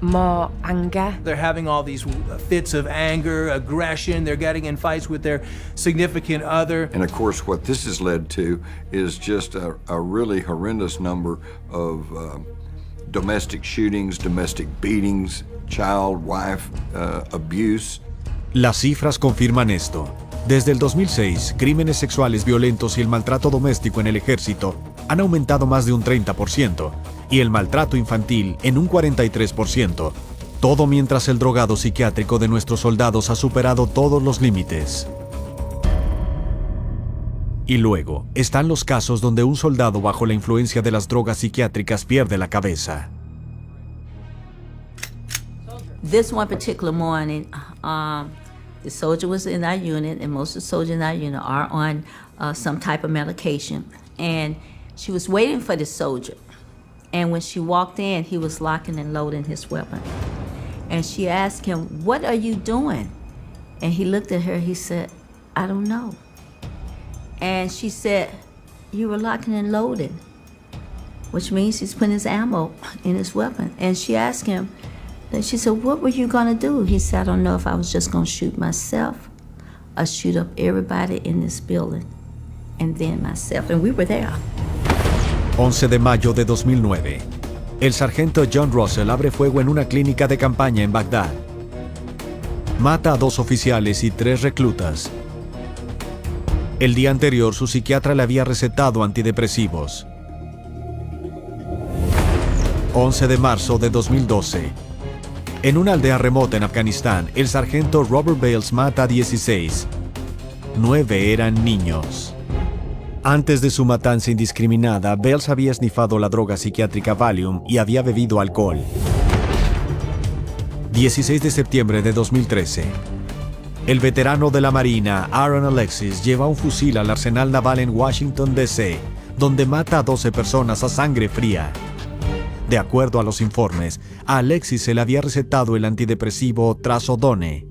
more anger. They're having all these fits of anger, aggression, they're getting in fights with their significant other. And of course, what this has led to is just a really horrendous number of domestic shootings, domestic beatings, child, wife abuse. Las cifras confirman esto. Desde el 2006, crímenes sexuales violentos y el maltrato doméstico en el ejército han aumentado más de un 30%, y el maltrato infantil en un 43%, todo mientras el drogado psiquiátrico de nuestros soldados ha superado todos los límites. Y luego, están los casos donde un soldado bajo la influencia de las drogas psiquiátricas pierde la cabeza. This one particular morning, the soldier was in our unit, and most of the soldiers in our unit are on some type of medication. And she was waiting for the soldier. And when she walked in, he was locking and loading his weapon. And she asked him, "What are you doing?" And he looked at her, he said, "I don't know." And she said, "You were locking and loading," which means he's putting his ammo in his weapon. And she asked him, she said, "What were you gonna do?" He said, "I don't know if I was just gonna shoot myself or shoot up everybody in this building, and then myself." And we were there. 11 de mayo de 2009. El sargento John Russell abre fuego en una clínica de campaña en Bagdad. Mata a 2 oficiales y 3 reclutas. El día anterior, su psiquiatra le había recetado antidepresivos. 11 de marzo de 2012. En una aldea remota en Afganistán, el sargento Robert Bales mata a 16. 9 eran niños. Antes de su matanza indiscriminada, Bales había esnifado la droga psiquiátrica Valium y había bebido alcohol. 16 de septiembre de 2013. El veterano de la Marina, Aaron Alexis, lleva un fusil al arsenal naval en Washington, D.C., donde mata a 12 personas a sangre fría. De acuerdo a los informes, a Alexis se le había recetado el antidepresivo Trazodone.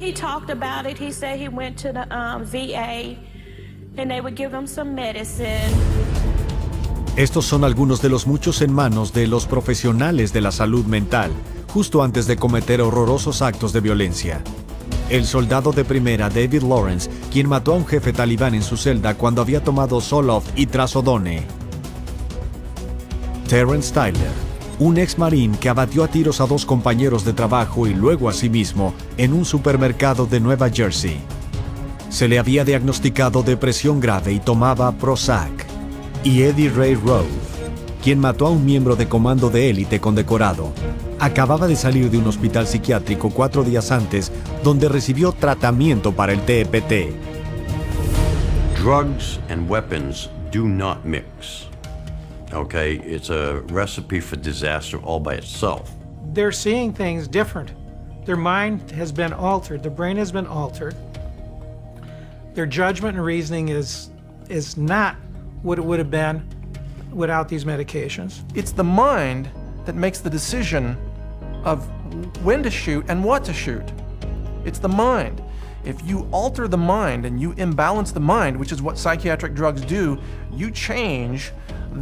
He talked about it. He said he went to the VA and they would give him some medicine. Estos son algunos de los muchos en manos de los profesionales de la salud mental, justo antes de cometer horrorosos actos de violencia. El soldado de primera David Lawrence, quien mató a un jefe talibán en su celda cuando había tomado Zoloft y Trazodone. Terrence Tyler, un ex marín que abatió a tiros a 2 compañeros de trabajo y luego a sí mismo en un supermercado de Nueva Jersey. Se le había diagnosticado depresión grave y tomaba Prozac. Y Eddie Ray Rove, quien mató a un miembro de comando de élite condecorado. Acababa de salir de un hospital psiquiátrico 4 días antes, donde recibió tratamiento para el TPT. Drugs and weapons do not mix. Okay, it's a recipe for disaster all by itself. They're seeing things different. Their mind has been altered. Their brain has been altered. Their judgment and reasoning is not what it would have been without these medications. It's the mind that makes the decision of when to shoot and what to shoot. It's the mind. If you alter the mind and you imbalance the mind, which is what psychiatric drugs do, you change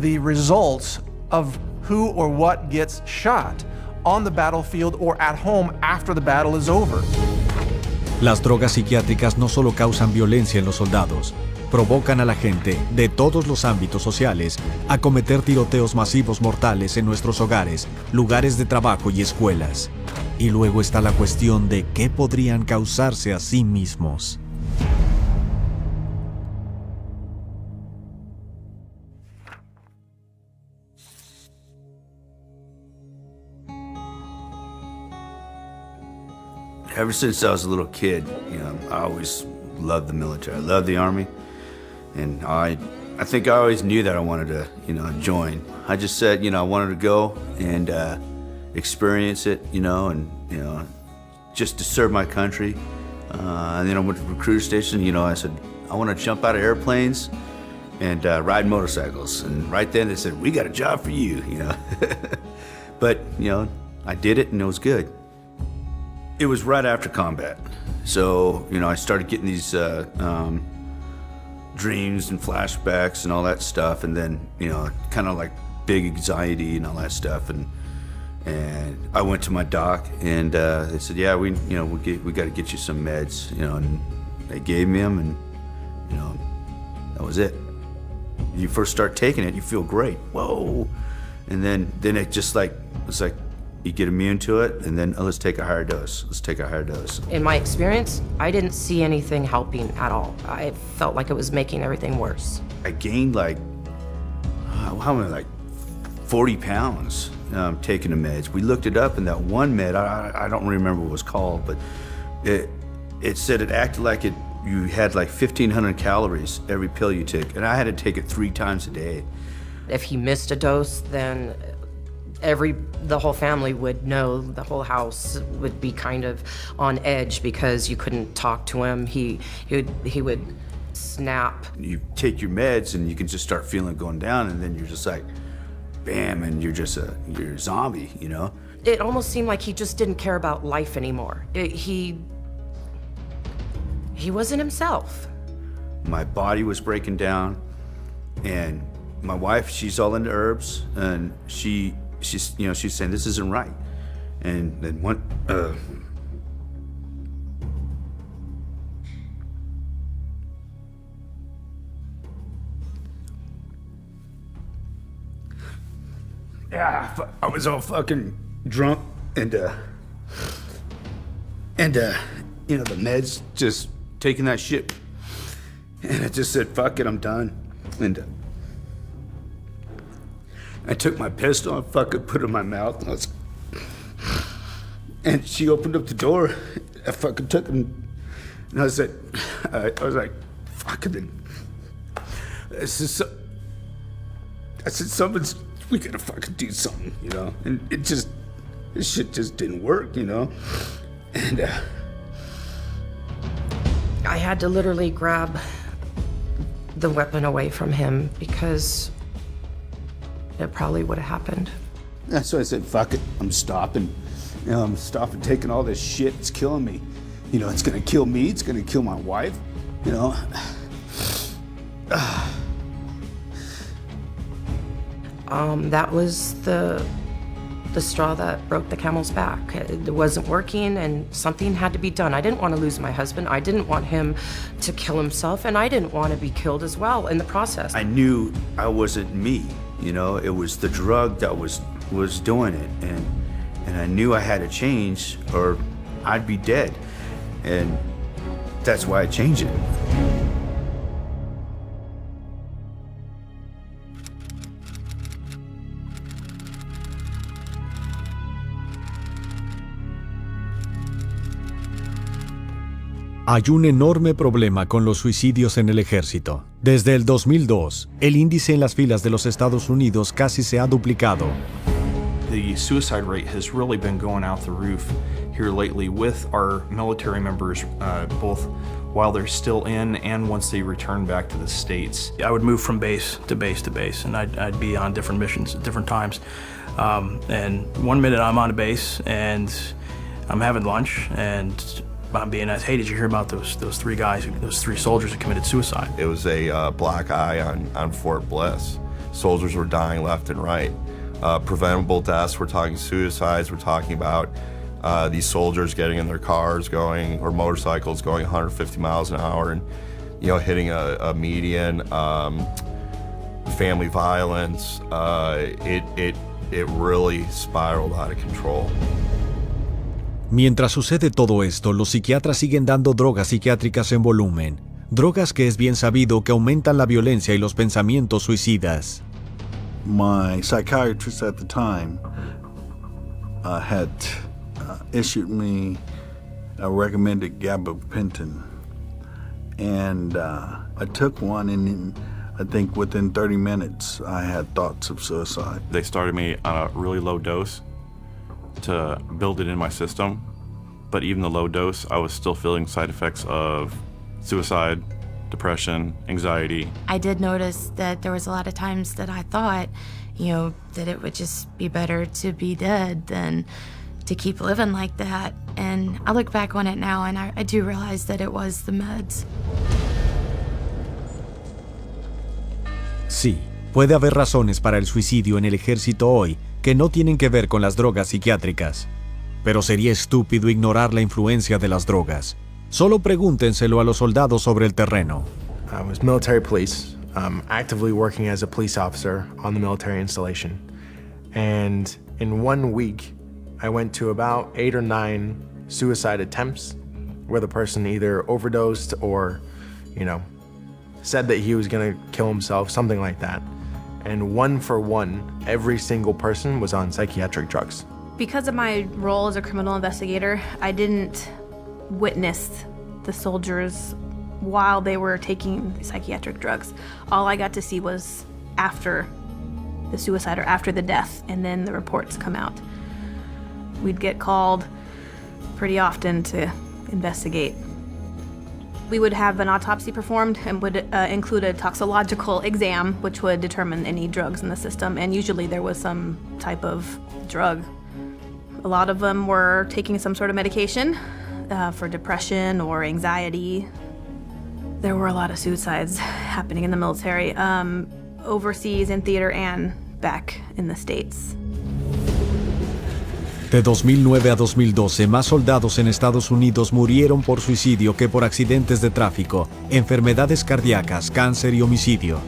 the results of who or what gets shot on the battlefield or at home after the battle is over. Las drogas psiquiátricas no solo causan violencia en los soldados, provocan a la gente de todos los ámbitos sociales a cometer tiroteos masivos mortales en nuestros hogares, lugares de trabajo y escuelas. Y luego está la cuestión de qué podrían causarse a sí mismos. Ever since I was a little kid, I always loved the military. I loved the Army, and I think I always knew that I wanted to, join. I just said, I wanted to go and experience it, and just to serve my country. And then I went to the recruiter station. I said I want to jump out of airplanes and ride motorcycles. And right then they said, "We got a job for you," But I did it, and it was good. It was right after combat. So, you know, I started getting these dreams and flashbacks and all that stuff, and then, you know, kind of like big anxiety and all that stuff. And I went to my doc, and they said, yeah, we got to get you some meds, you know, and they gave me them, and, you know, that was it. You first start taking it, you feel great. Whoa. And then it just like, it's like you get immune to it, and then let's take a higher dose. Let's take a higher dose. In my experience, I didn't see anything helping at all. I felt like it was making everything worse. I gained like, how many, like 40 pounds taking the meds. We looked it up, and that one med, I don't remember what it was called, but it said it acted like you had like 1,500 calories every pill you took, and I had to take it 3 times a day. If he missed a dose, then the whole family would know, the whole house would be kind of on edge because you couldn't talk to him. He would snap. You take your meds and you can just start feeling it going down, and then you're just like, bam, and you're a zombie, you know? It almost seemed like he just didn't care about life anymore. He wasn't himself. My body was breaking down, and my wife, she's all into herbs, and she's saying this isn't right. And then one I was all fucking drunk, and you know, the meds, just taking that shit, and I just said, fuck it, I'm done. And I took my pistol and fucking put it in my mouth, and she opened up the door. I fucking took it, and I said, I was like, fucking, I said, we gotta fucking do something, you know? And this shit just didn't work, you know? And I had to literally grab the weapon away from him because it probably would have happened. So I said, fuck it, I'm stopping. You know, I'm stopping taking all this shit. It's killing me. You know, it's gonna kill me, it's gonna kill my wife, you know? That was the straw that broke the camel's back. It wasn't working, and something had to be done. I didn't want to lose my husband. I didn't want him to kill himself, and I didn't want to be killed as well in the process. I knew I wasn't me, you know? It was the drug that was doing it, and I knew I had to change or I'd be dead. And that's why I changed it. Hay un enorme problema con los suicidios en el ejército. Desde el 2002, el índice en las filas de los Estados Unidos casi se ha duplicado. The suicide rate has really been going out the roof here lately with our military members, both while they're still in and once they return back to the States. I would move from base to base to base, and I'd be on different missions at different times. And one minute I'm on a base and I'm having lunch, and I'm being asked, hey, did you hear about those 3 guys, those 3 soldiers who committed suicide? It was a black eye on Fort Bliss. Soldiers were dying left and right. Preventable deaths, we're talking suicides, we're talking about these soldiers getting in their cars going, or motorcycles going 150 miles an hour and, you know, hitting a median, family violence. It really spiraled out of control. Mientras sucede todo esto, los psiquiatras siguen dando drogas psiquiátricas en volumen, drogas que es bien sabido que aumentan la violencia y los pensamientos suicidas. My psychiatrist at the time had issued me a recommended gabapentin, and I took one, and I think within 30 minutes I had thoughts of suicide. They started me on a really low dose to build it in my system, but even the low dose, I was still feeling side effects of suicide, depression, anxiety. I did notice that there was a lot of times that I thought, you know, that it would just be better to be dead than to keep living like that. And I look back on it now and I do realize that it was the meds. Sí, puede haber razones para el suicidio en el ejército hoy que no tienen que ver con las drogas psiquiátricas. Pero sería estúpido ignorar la influencia de las drogas. Solo pregúntenselo a los soldados sobre el terreno. I was military police, actively working as a police officer on the military installation. And in 1 week, I went to about 8 or 9 suicide attempts where the person either overdosed or, said that he was gonna kill himself, something like that. And 1 for 1, every single person was on psychiatric drugs. Because of my role as a criminal investigator, I didn't witness the soldiers while they were taking psychiatric drugs. All I got to see was after the suicide or after the death, and then the reports come out. We'd get called pretty often to investigate. We would have an autopsy performed and would include a toxicological exam, which would determine any drugs in the system, and usually there was some type of drug. A lot of them were taking some sort of medication for depression or anxiety. There were a lot of suicides happening in the military, overseas in theater and back in the States. De 2009 a 2012, más soldados en Estados Unidos murieron por suicidio que por accidentes de tráfico, enfermedades cardíacas, cáncer y homicidio.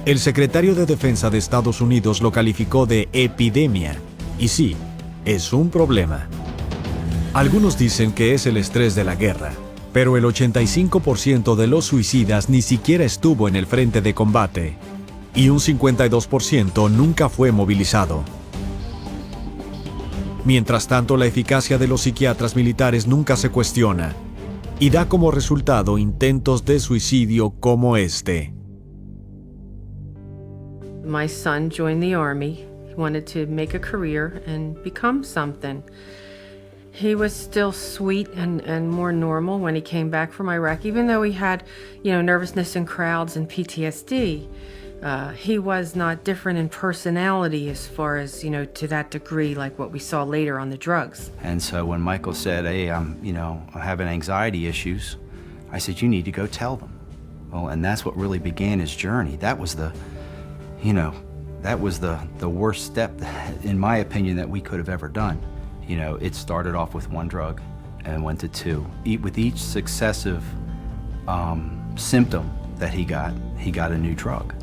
El secretario de Defensa de Estados Unidos lo calificó de epidemia. Y sí, es un problema. Algunos dicen que es el estrés de la guerra, pero el 85% de los suicidas ni siquiera estuvo en el frente de combate, y un 52% nunca fue movilizado. Mientras tanto, la eficacia de los psiquiatras militares nunca se cuestiona, y da como resultado intentos de suicidio como este. My son joined the Army. He wanted to make a career and become something. He was still sweet and more normal when he came back from Iraq, even though he had, nervousness in crowds and PTSD. He was not different in personality as far as, to that degree like what we saw later on the drugs. And so when Michael said, hey, I'm having anxiety issues, I said, you need to go tell them. Well, and that's what really began his journey. That was the worst step, in my opinion, that we could have ever done. It started off with 1 drug and went to 2. With each successive symptom that he got a new drug.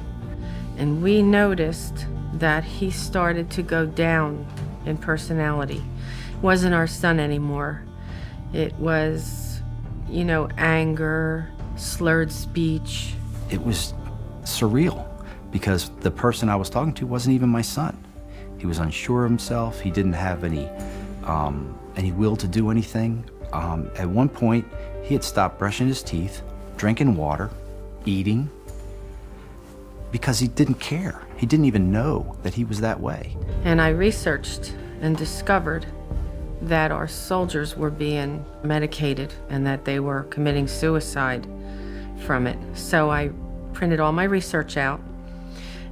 And we noticed that he started to go down in personality. It wasn't our son anymore. It was, anger, slurred speech. It was surreal because the person I was talking to wasn't even my son. He was unsure of himself. He didn't have any will to do anything. At one point, he had stopped brushing his teeth, drinking water, eating, because he didn't care. He didn't even know that he was that way. And I researched and discovered that our soldiers were being medicated and that they were committing suicide from it. So I printed all my research out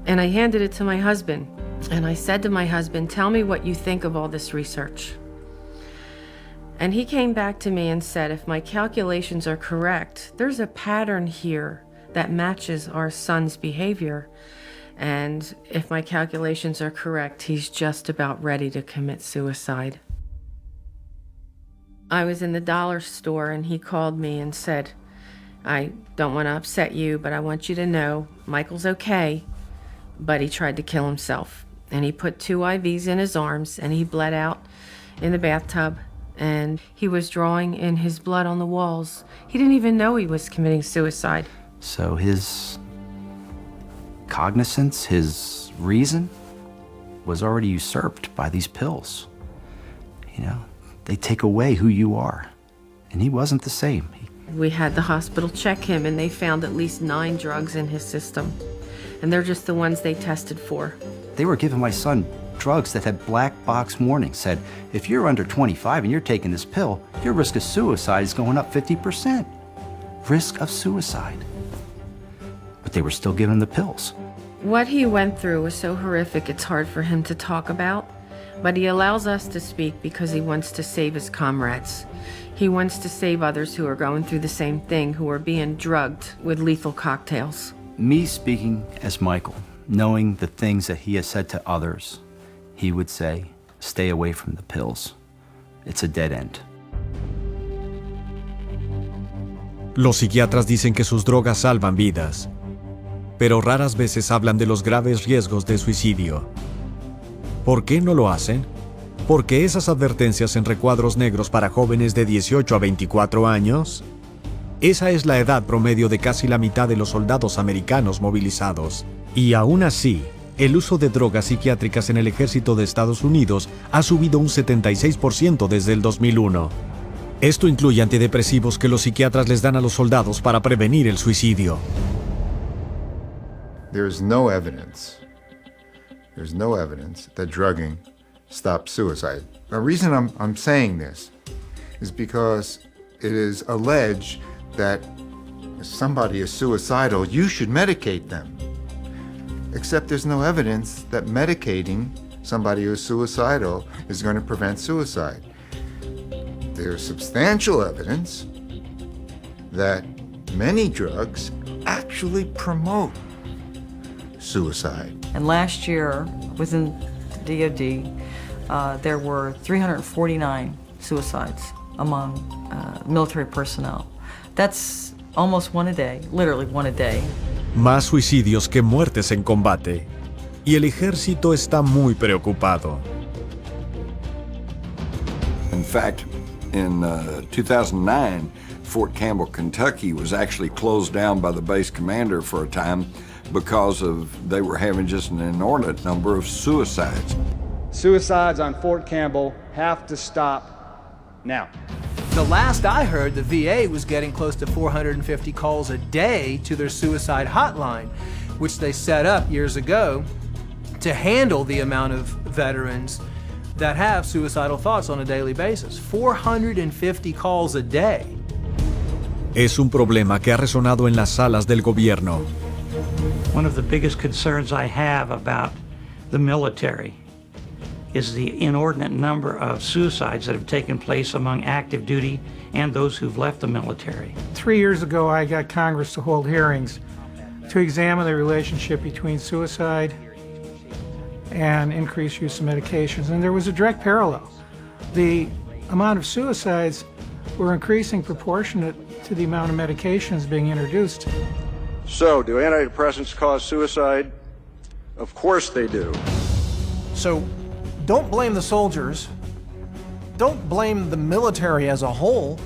and I handed it to my husband. And I said to my husband, tell me what you think of all this research. And he came back to me and said, if my calculations are correct, there's a pattern here that matches our son's behavior. And if my calculations are correct, he's just about ready to commit suicide. I was in the dollar store and he called me and said, I don't want to upset you, but I want you to know Michael's okay, but he tried to kill himself. And he put 2 IVs in his arms and he bled out in the bathtub and he was drawing in his blood on the walls. He didn't even know he was committing suicide. So his cognizance, his reason, was already usurped by these pills. They take away who you are. And he wasn't the same. We had the hospital check him and they found at least 9 drugs in his system. And they're just the ones they tested for. They were giving my son drugs that had black box warnings, said, if you're under 25 and you're taking this pill, your risk of suicide is going up 50%. Risk of suicide. But they were still giving him the pills. What he went through was so horrific, it's hard for him to talk about. But he allows us to speak because he wants to save his comrades. He wants to save others who are going through the same thing, who are being drugged with lethal cocktails. Me speaking as Michael, knowing the things that he has said to others, he would say, stay away from the pills. It's a dead end. Los psiquiatras dicen que sus drogas salvan vidas, pero raras veces hablan de los graves riesgos de suicidio. ¿Por qué no lo hacen? Porque esas advertencias en recuadros negros para jóvenes de 18 a 24 años. Esa es la edad promedio de casi la mitad de los soldados americanos movilizados. Y aún así, el uso de drogas psiquiátricas en el ejército de Estados Unidos ha subido un 76% desde el 2001. Esto incluye antidepresivos que los psiquiatras les dan a los soldados para prevenir el suicidio. There's no evidence that drugging stops suicide. The reason I'm saying this is because it is alleged that if somebody is suicidal, you should medicate them. Except there's no evidence that medicating somebody who's suicidal is going to prevent suicide. There's substantial evidence that many drugs actually promote suicide. And last year, within the DoD, there were 349 suicides among military personnel. That's almost one a day, literally one a day. Más suicidios que muertes en combate. Y el ejército está muy preocupado. In fact, in 2009, Fort Campbell, Kentucky was actually closed down by the base commander for a time because they were having just an inordinate number of suicides. Suicides on Fort Campbell have to stop now. The last I heard, the VA was getting close to 450 calls a day to their suicide hotline, which they set up years ago to handle the amount of veterans that have suicidal thoughts on a daily basis. 450 calls a day. Es un problema que ha resonado en las salas del gobierno. One of the biggest concerns I have about the military is the inordinate number of suicides that have taken place among active duty and those who've left the military. 3 years ago, I got Congress to hold hearings to examine the relationship between suicide and increased use of medications, and there was a direct parallel. The amount of suicides were increasing proportionate to the amount of medications being introduced. So, do antidepressants cause suicide? Of course they do. So, don't blame the soldiers. Don't blame the military as a whole.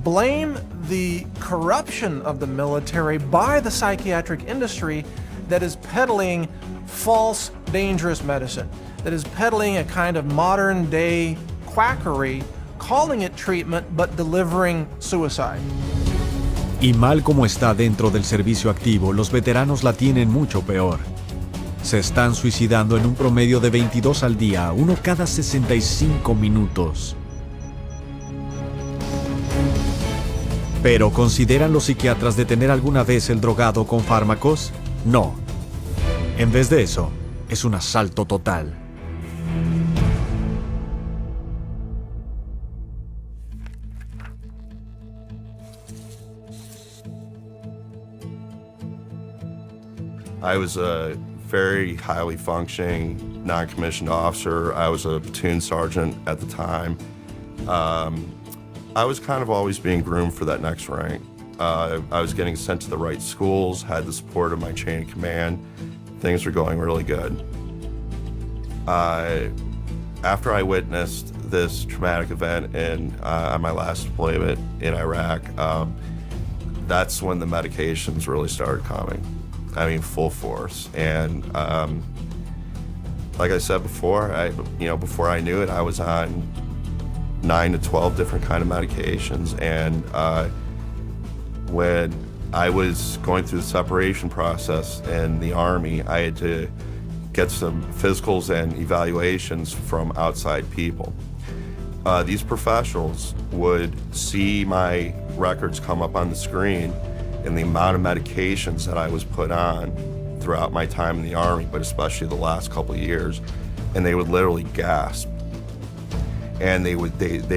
Blame the corruption of the military by the psychiatric industry that is peddling false, dangerous medicine, that is peddling a kind of modern-day quackery, calling it treatment but delivering suicide. Y mal como está dentro del servicio activo, los veteranos la tienen mucho peor. Se están suicidando en un promedio de 22 al día, uno cada 65 minutos. ¿Pero consideran los psiquiatras detener alguna vez el drogado con fármacos? No. En vez de eso, es un asalto total. I was a very highly functioning non-commissioned officer. I was a platoon sergeant at the time. I was kind of always being groomed for that next rank. I was getting sent to the right schools, had the support of my chain of command. Things were going really good. After I witnessed this traumatic event on my last deployment in Iraq, that's when the medications really started coming. I mean, full force. And like I said before, before I knew it, I was on 9 to 12 different kind of medications. And when I was going through the separation process in the Army, I had to get some physicals and evaluations from outside people. These professionals would see my records come up on the screen and the amount of medications that I was put on throughout my time in the Army, but especially the last couple of years, and they would literally gasp. And they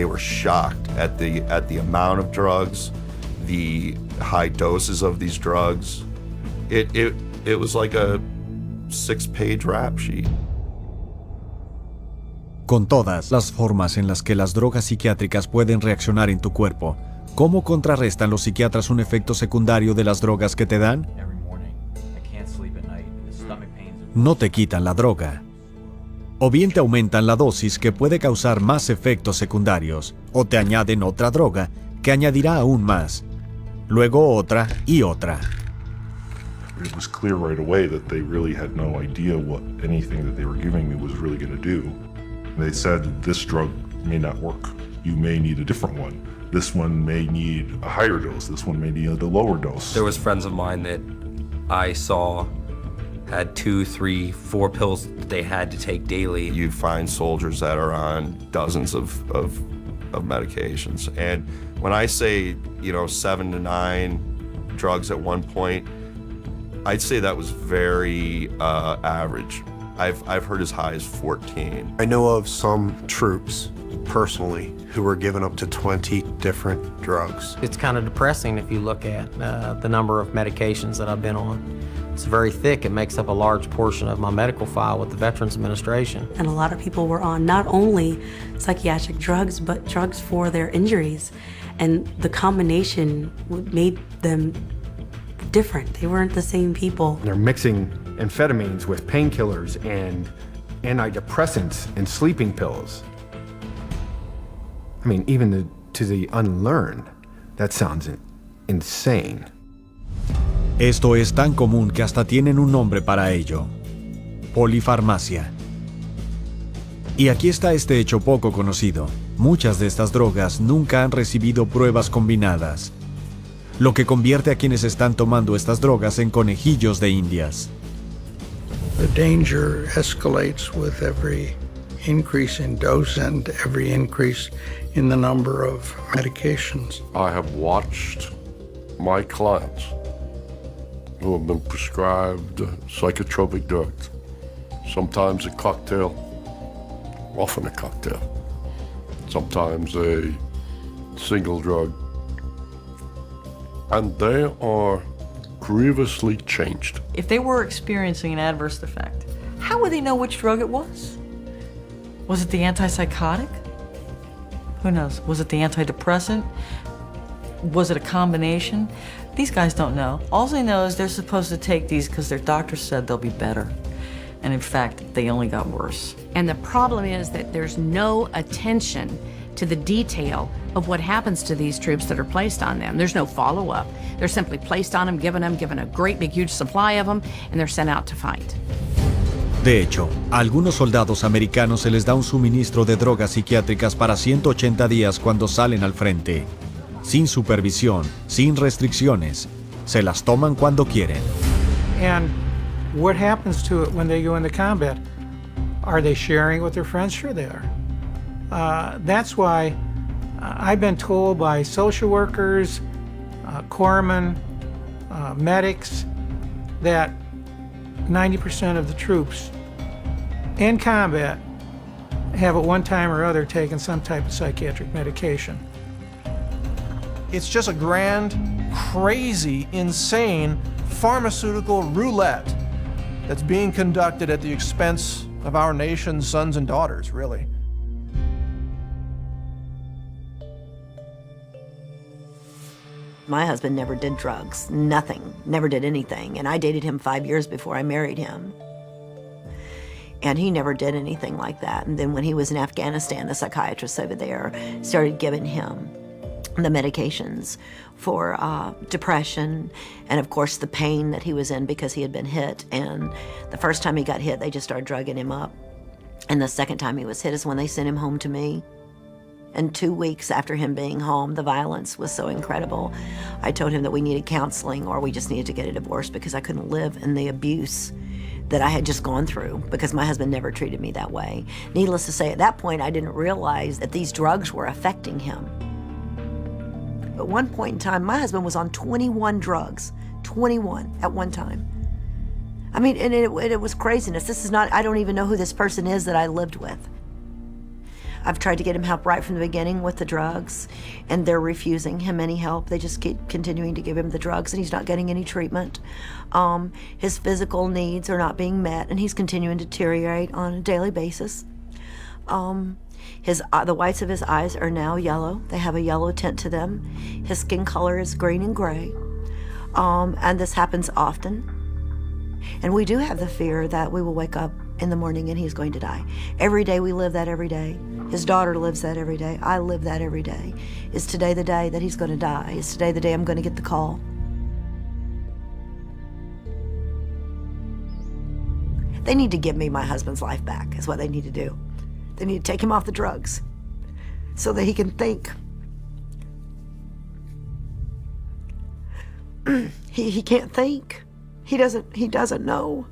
were shocked at the amount of drugs, the high doses of these drugs. It was like a 6-page rap sheet. Con todas las formas en las que las drogas psiquiátricas pueden reaccionar en tu cuerpo, ¿cómo contrarrestan los psiquiatras un efecto secundario de las drogas que te dan? No te quitan la droga. O bien te aumentan la dosis, que puede causar más efectos secundarios, o te añaden otra droga que añadirá aún más. Luego otra y otra. It was clear right away that they really had no idea what anything that they were giving me was really going to do. They said, this drug may not work. You may need a different one. This one may need a higher dose. This one may need a lower dose. There was friends of mine that I saw had 2, 3, 4 pills that they had to take daily. You'd find soldiers that are on dozens of medications. And when I say, 7 to 9 drugs at one point, I'd say that was very average. I've heard as high as 14. I know of some troops, personally, who were given up to 20 different drugs. It's kind of depressing if you look at the number of medications that I've been on. It's very thick. It makes up a large portion of my medical file with the Veterans Administration. And a lot of people were on not only psychiatric drugs, but drugs for their injuries. And the combination made them different. They weren't the same people. They're mixing amphetamines with painkillers and antidepressants and sleeping pills. I mean, even to the unlearned, that sounds insane. Esto es tan común que hasta tienen un nombre para ello: polifarmacia. Y aquí está este hecho poco conocido. Muchas de estas drogas nunca han recibido pruebas combinadas, lo que convierte a quienes están tomando estas drogas en conejillos de indias. The danger escalates with every increase in dose and every increase in the number of medications. I have watched my clients who have been prescribed psychotropic drugs, sometimes a cocktail, often a cocktail, sometimes a single drug, and they are grievously changed. If they were experiencing an adverse effect, how would they know which drug it was? Was it the antipsychotic? Who knows? Was it the antidepressant? Was it a combination? These guys don't know. All they know is they're supposed to take these because their doctor said they'll be better. And in fact, they only got worse. And the problem is that there's no attention to the detail of what happens to these troops that are placed on them. There's no follow-up. They're simply placed on them, given a great big huge supply of them, and they're sent out to fight. De hecho, a algunos soldados americanos se les da un suministro de drogas psiquiátricas para 180 días cuando salen al frente. Sin supervisión, sin restricciones. Se las toman cuando quieren. And what happens to it when they go into combat? Are they sharing with their friends? Sure they are. That's why I've been told by social workers, corpsmen, medics, that 90% of the troops in combat have at one time or other taken some type of psychiatric medication. It's just a grand, crazy, insane pharmaceutical roulette that's being conducted at the expense of our nation's sons and daughters, really. My husband never did drugs, nothing, never did anything. And I dated him 5 years before I married him. And he never did anything like that. And then when he was in Afghanistan, the psychiatrist over there started giving him the medications for depression and, of course, the pain that he was in because he had been hit. And the first time he got hit, they just started drugging him up. And the second time he was hit is when they sent him home to me. And 2 weeks after him being home, the violence was so incredible. I told him that we needed counseling or we just needed to get a divorce because I couldn't live in the abuse that I had just gone through because my husband never treated me that way. Needless to say, at that point, I didn't realize that these drugs were affecting him. At one point in time, my husband was on 21 drugs, 21 at one time. I mean, and it was craziness. This is not, I don't even know who this person is that I lived with. I've tried to get him help right from the beginning with the drugs, and they're refusing him any help. They just keep continuing to give him the drugs, and he's not getting any treatment. His physical needs are not being met, and he's continuing to deteriorate on a daily basis. The whites of his eyes are now yellow. They have a yellow tint to them. His skin color is green and gray, and this happens often. And we do have the fear that we will wake up in the morning and he's going to die. Every day we live that every day. His daughter lives that every day. I live that every day. Is today the day that he's going to die? Is today the day I'm going to get the call? They need to give me my husband's life back, is what they need to do. They need to take him off the drugs so that he can think. He can't think. He doesn't know.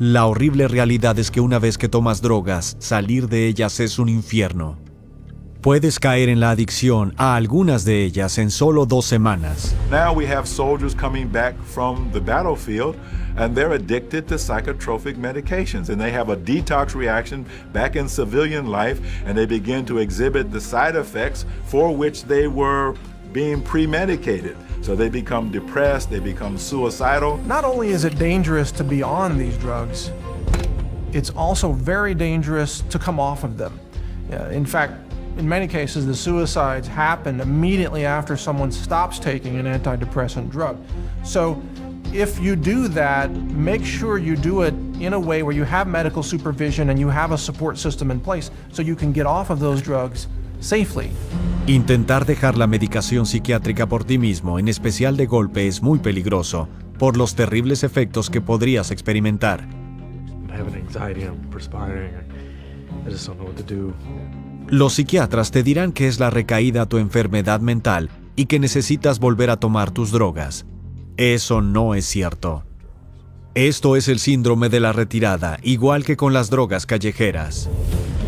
La horrible realidad es que una vez que tomas drogas, salir de ellas es un infierno. Puedes caer en la adicción a algunas de ellas en solo 2 semanas. Now we have soldiers coming back from the battlefield and they're addicted to psychotropic medications and they have a detox reaction back in civilian life and they begin to exhibit the side effects for which they were being pre-medicated. So they become depressed, they become suicidal. Not only is it dangerous to be on these drugs, it's also very dangerous to come off of them. In fact, in many cases, the suicides happen immediately after someone stops taking an antidepressant drug. So if you do that, make sure you do it in a way where you have medical supervision and you have a support system in place so you can get off of those drugs safely. Intentar dejar la medicación psiquiátrica por ti mismo, en especial de golpe, es muy peligroso, por los terribles efectos que podrías experimentar. I have anxiety, I'm perspiring, I just don't know what to do. Los psiquiatras te dirán que es la recaída a tu enfermedad mental y que necesitas volver a tomar tus drogas. Eso no es cierto. Esto es el síndrome de la retirada, igual que con las drogas callejeras.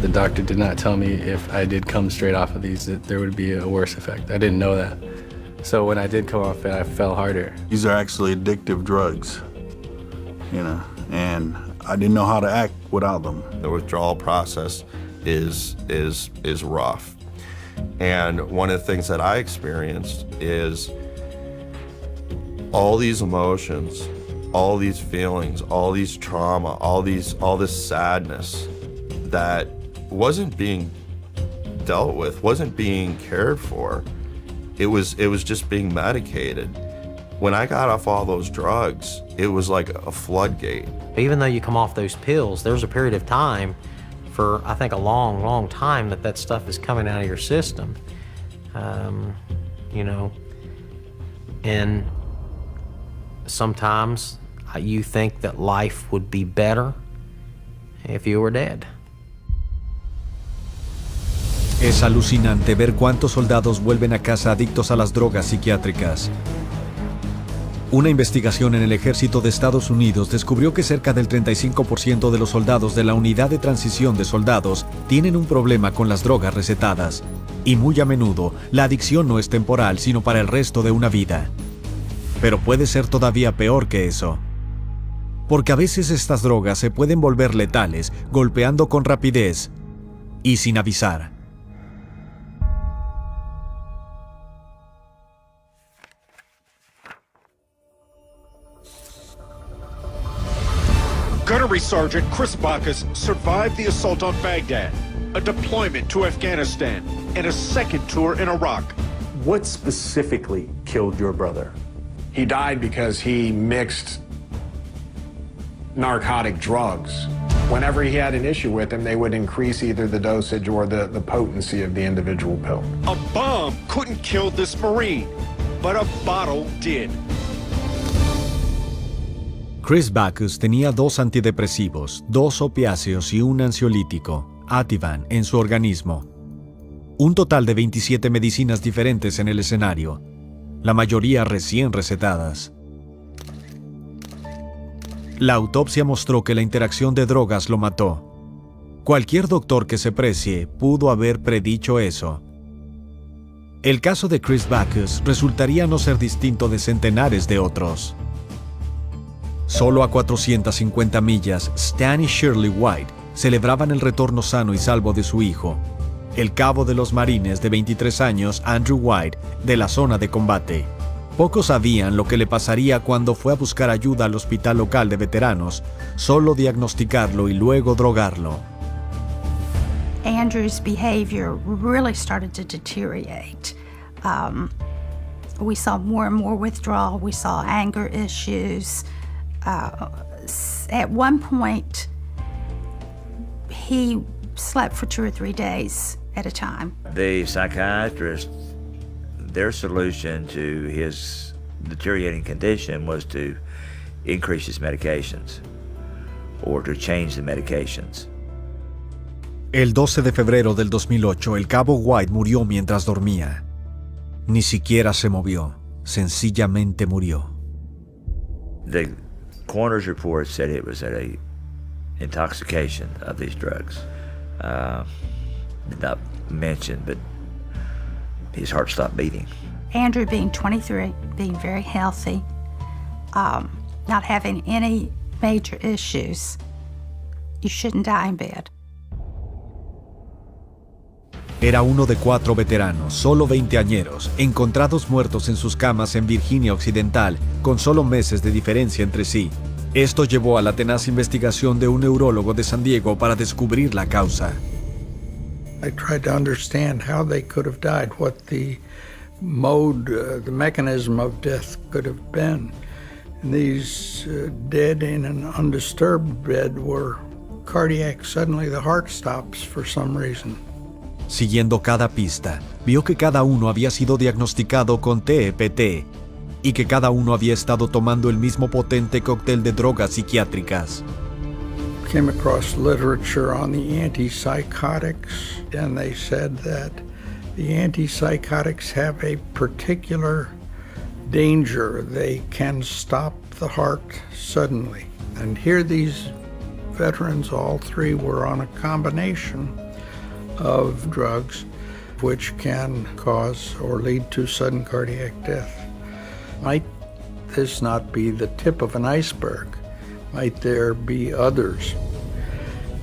The doctor did not tell me if I did come straight off of these that there would be a worse effect. I didn't know that. So when I did come off it, I fell harder. These are actually addictive drugs, you know, and I didn't know how to act without them. The withdrawal process is rough. And one of the things that I experienced is all these emotions, all these feelings, all these trauma, all this sadness that wasn't being dealt with, wasn't being cared for. It was just being medicated. When I got off all those drugs, it was like a floodgate. Even though you come off those pills, there's a period of time for, I think, a long, long time that stuff is coming out of your system. You know, and sometimes you think that life would be better if you were dead. Es alucinante ver cuántos soldados vuelven a casa adictos a las drogas psiquiátricas. Una investigación en el ejército de Estados Unidos descubrió que cerca del 35% de los soldados de la unidad de transición de soldados tienen un problema con las drogas recetadas. Y muy a menudo, la adicción no es temporal, sino para el resto de una vida. Pero puede ser todavía peor que eso. Porque a veces estas drogas se pueden volver letales, golpeando con rapidez y sin avisar. Gunnery Sergeant Chris Bacchus survived the assault on Baghdad, a deployment to Afghanistan, and a second tour in Iraq. What specifically killed your brother? He died because he mixed narcotic drugs. Whenever he had an issue with them, they would increase either the dosage or the potency of the individual pill. A bomb couldn't kill this Marine, but a bottle did. Chris Bacchus tenía 2 antidepresivos, 2 opiáceos y un ansiolítico, Ativan, en su organismo. Un total de 27 medicinas diferentes en el escenario, la mayoría recién recetadas. La autopsia mostró que la interacción de drogas lo mató. Cualquier doctor que se precie pudo haber predicho eso. El caso de Chris Backus resultaría no ser distinto de centenares de otros. Solo a 450 millas, Stan y Shirley White celebraban el retorno sano y salvo de su hijo, el cabo de los marines de 23 años, Andrew White, de la zona de combate. Pocos sabían lo que le pasaría cuando fue a buscar ayuda al hospital local de veteranos, solo diagnosticarlo y luego drogarlo. Andrew's behavior really started to deteriorate. We saw more and more withdrawal. We saw anger issues. At one point, he slept for 2 or 3 days at a time. The psychiatrist, their solution to his deteriorating condition was to increase his medications or to change the medications. El 12 de febrero del 2008, el cabo White murió mientras dormía. Ni siquiera se movió, sencillamente murió. The coroner's report said it was a intoxication of these drugs. Did not mention, but his heart stopped beating. Andrew being 23, being very healthy, not having any major issues, you shouldn't die in bed. Era uno de 4 veteranos, solo 20añeros, encontrados muertos en sus camas en Virginia Occidental, con solo meses de diferencia entre sí. Esto llevó a la tenaz investigación de un neurólogo de San Diego para descubrir la causa. I tried to understand how they could have died, what the mode, the mechanism of death could have been. And these dead in an undisturbed bed were cardiac. Suddenly the heart stops for some reason. Siguiendo cada pista, vio que cada uno había sido diagnosticado con TEPT y que cada uno había estado tomando el mismo potente cóctel de drogas psiquiátricas. Came across literature on the antipsychotics, and they said that the antipsychotics have a particular danger. They can stop the heart suddenly. And here these veterans, all 3 were on a combination of drugs which can cause or lead to sudden cardiac death. Might this not be the tip of an iceberg? Might there be others?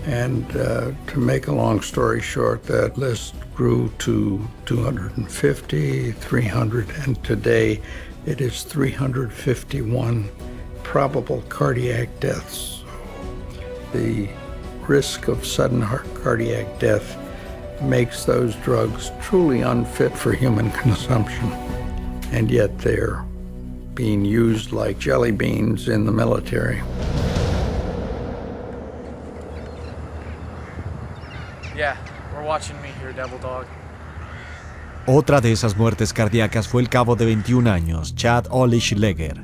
And to make a long story short, that list grew to 250, 300, and today it is 351 probable cardiac deaths. The risk of sudden cardiac death makes those drugs truly unfit for human consumption, and yet they're being used like jelly beans in the military. Yeah, we're watching me here, Devil Dog. Otra de esas muertes cardíacas fue el cabo de 21 años, Chad Ollich-Leger.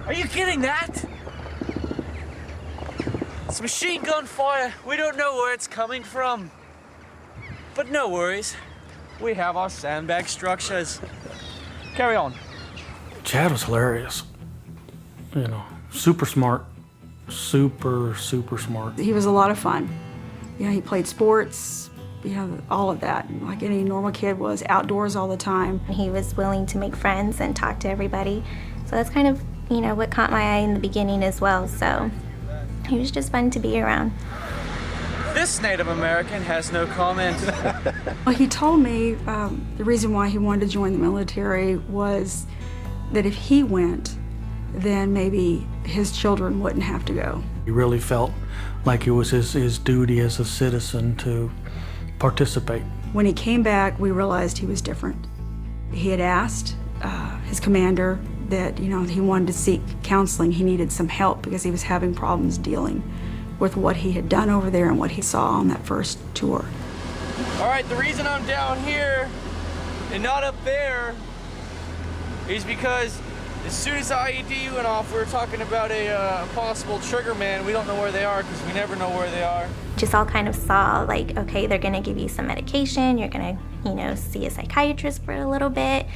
Are you getting that? It's machine gun fire. We don't know where it's coming from. But no worries. We have our sandbag structures. Carry on. Chad was hilarious. You know, super smart. Super smart. He was a lot of fun. You know, he played sports, you know, all of that, like any normal kid was, outdoors all the time. He was willing to make friends and talk to everybody. So that's kind of, you know, what caught my eye in the beginning as well. So he was just fun to be around. This Native American has no comment. Well, he told me the reason why he wanted to join the military was that if he went, then maybe his children wouldn't have to go. He really felt like it was his duty as a citizen to participate. When he came back, we realized he was different. He had asked his commander that, you know, he wanted to seek counseling. He needed some help because he was having problems dealing with what he had done over there and what he saw on that first tour. All right, the reason I'm down here and not up there is because as soon as the IED went off, we were talking about a possible trigger man. We don't know where they are because we never know where they are. Just all kind of saw like, okay, they're gonna give you some medication. You're gonna, you know, see a psychiatrist for a little bit,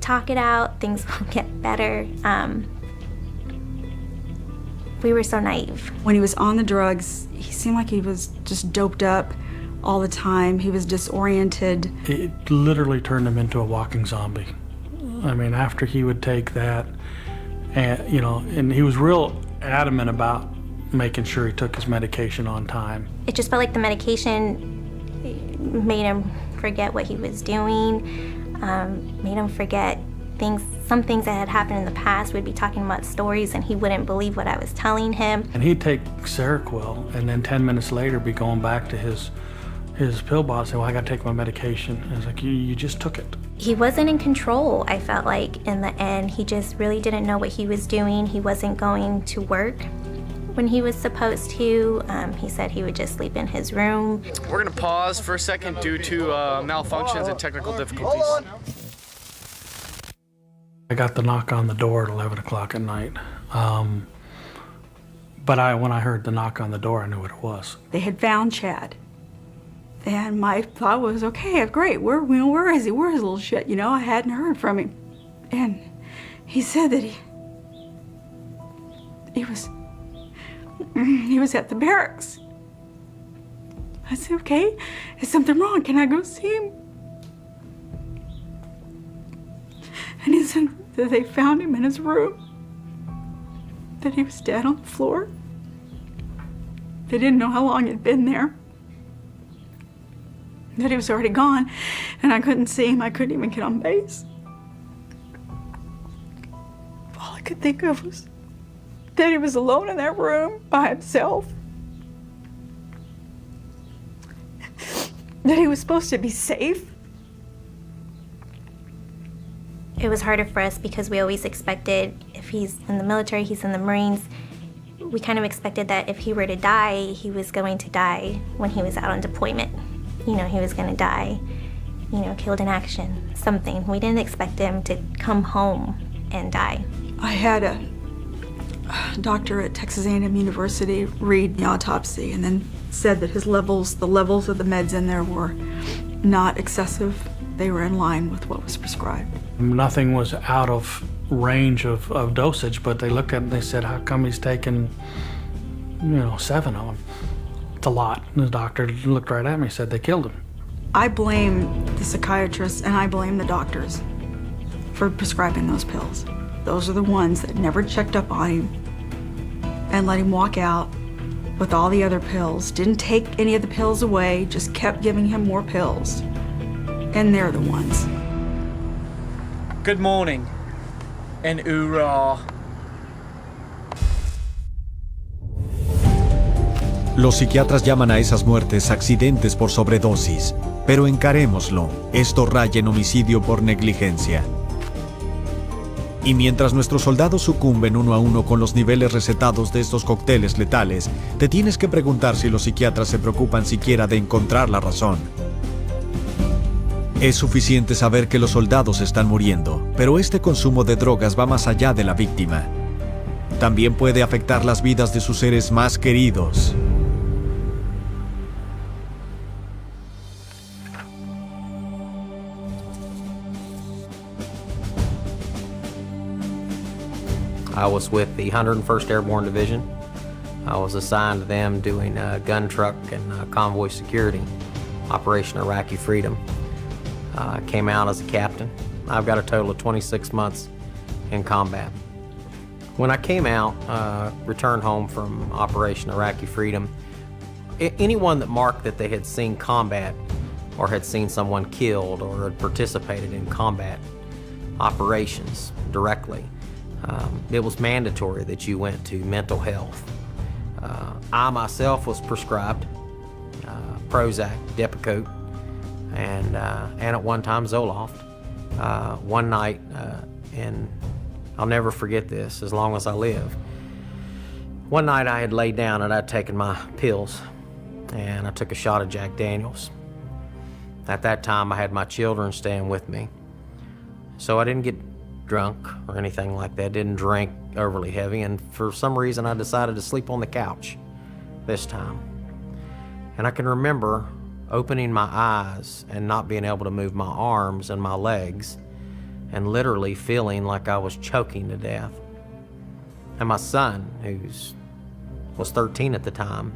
talk it out, things will get better. We were so naive. When he was on the drugs, he seemed like he was just doped up, all the time. He was disoriented. It literally turned him into a walking zombie. I mean, after he would take that, and and he was real adamant about making sure he took his medication on time. It just felt like the medication made him forget what he was doing, made him forget some things that had happened in the past. We'd be talking about stories and he wouldn't believe what I was telling him. And he'd take Seroquel and then 10 minutes later be going back to his pill bottle and say, well, I gotta take my medication. And it's like, you just took it. He wasn't in control, I felt like, in the end. He just really didn't know what he was doing. He wasn't going to work when he was supposed to. He said he would just sleep in his room. We're gonna pause for a second due to malfunctions and technical difficulties. I got the knock on the door at 11 o'clock at night. But when I heard the knock on the door, I knew what it was. They had found Chad. And my thought was, okay, great, where is he? Where's his little shit? I hadn't heard from him. And he said that he was at the barracks. I said, okay, is something wrong? Can I go see him? And he said that they found him in his room, that he was dead on the floor. They didn't know how long he'd been there, that he was already gone, and I couldn't see him. I couldn't even get on base. All I could think of was that he was alone in that room by himself, that he was supposed to be safe. It was harder for us because we always expected, if he's in the military, he's in the Marines, we kind of expected that if he were to die, he was going to die when he was out on deployment. He was going to die, killed in action, something. We didn't expect him to come home and die. I had a doctor at Texas A&M University read the autopsy and then said that the levels of the meds in there were not excessive. They were in line with what was prescribed. Nothing was out of range of dosage, but they looked at it and they said, how come he's taking, 7 of them? It's a lot. And the doctor looked right at me and said, they killed him. I blame the psychiatrists and I blame the doctors for prescribing those pills. Those are the ones that never checked up on him and let him walk out with all the other pills, didn't take any of the pills away, just kept giving him more pills. And they're the ones. Good morning, and hoorah. Los psiquiatras llaman a esas muertes accidentes por sobredosis, pero encarémoslo, esto raya en homicidio por negligencia. Y mientras nuestros soldados sucumben uno a uno con los niveles recetados de estos cócteles letales, te tienes que preguntar si los psiquiatras se preocupan siquiera de encontrar la razón. Es suficiente saber que los soldados están muriendo, pero este consumo de drogas va más allá de la víctima. También puede afectar las vidas de sus seres más queridos. I was with the 101st Airborne Division. I was assigned to them doing gun truck and convoy security, Operation Iraqi Freedom. I came out as a captain. I've got a total of 26 months in combat. When I came out, returned home from Operation Iraqi Freedom, anyone that marked that they had seen combat or had seen someone killed or had participated in combat operations directly, it was mandatory that you went to mental health. I myself was prescribed Prozac, Depakote, and at one time Zoloft. One night, and I'll never forget this as long as I live. One night I had laid down and I'd taken my pills, and I took a shot of Jack Daniels. At that time I had my children staying with me, so I didn't get drunk or anything like that, didn't drink overly heavy, and for some reason I decided to sleep on the couch this time. And I can remember opening my eyes and not being able to move my arms and my legs, and literally feeling like I was choking to death. And my son, who was 13 at the time,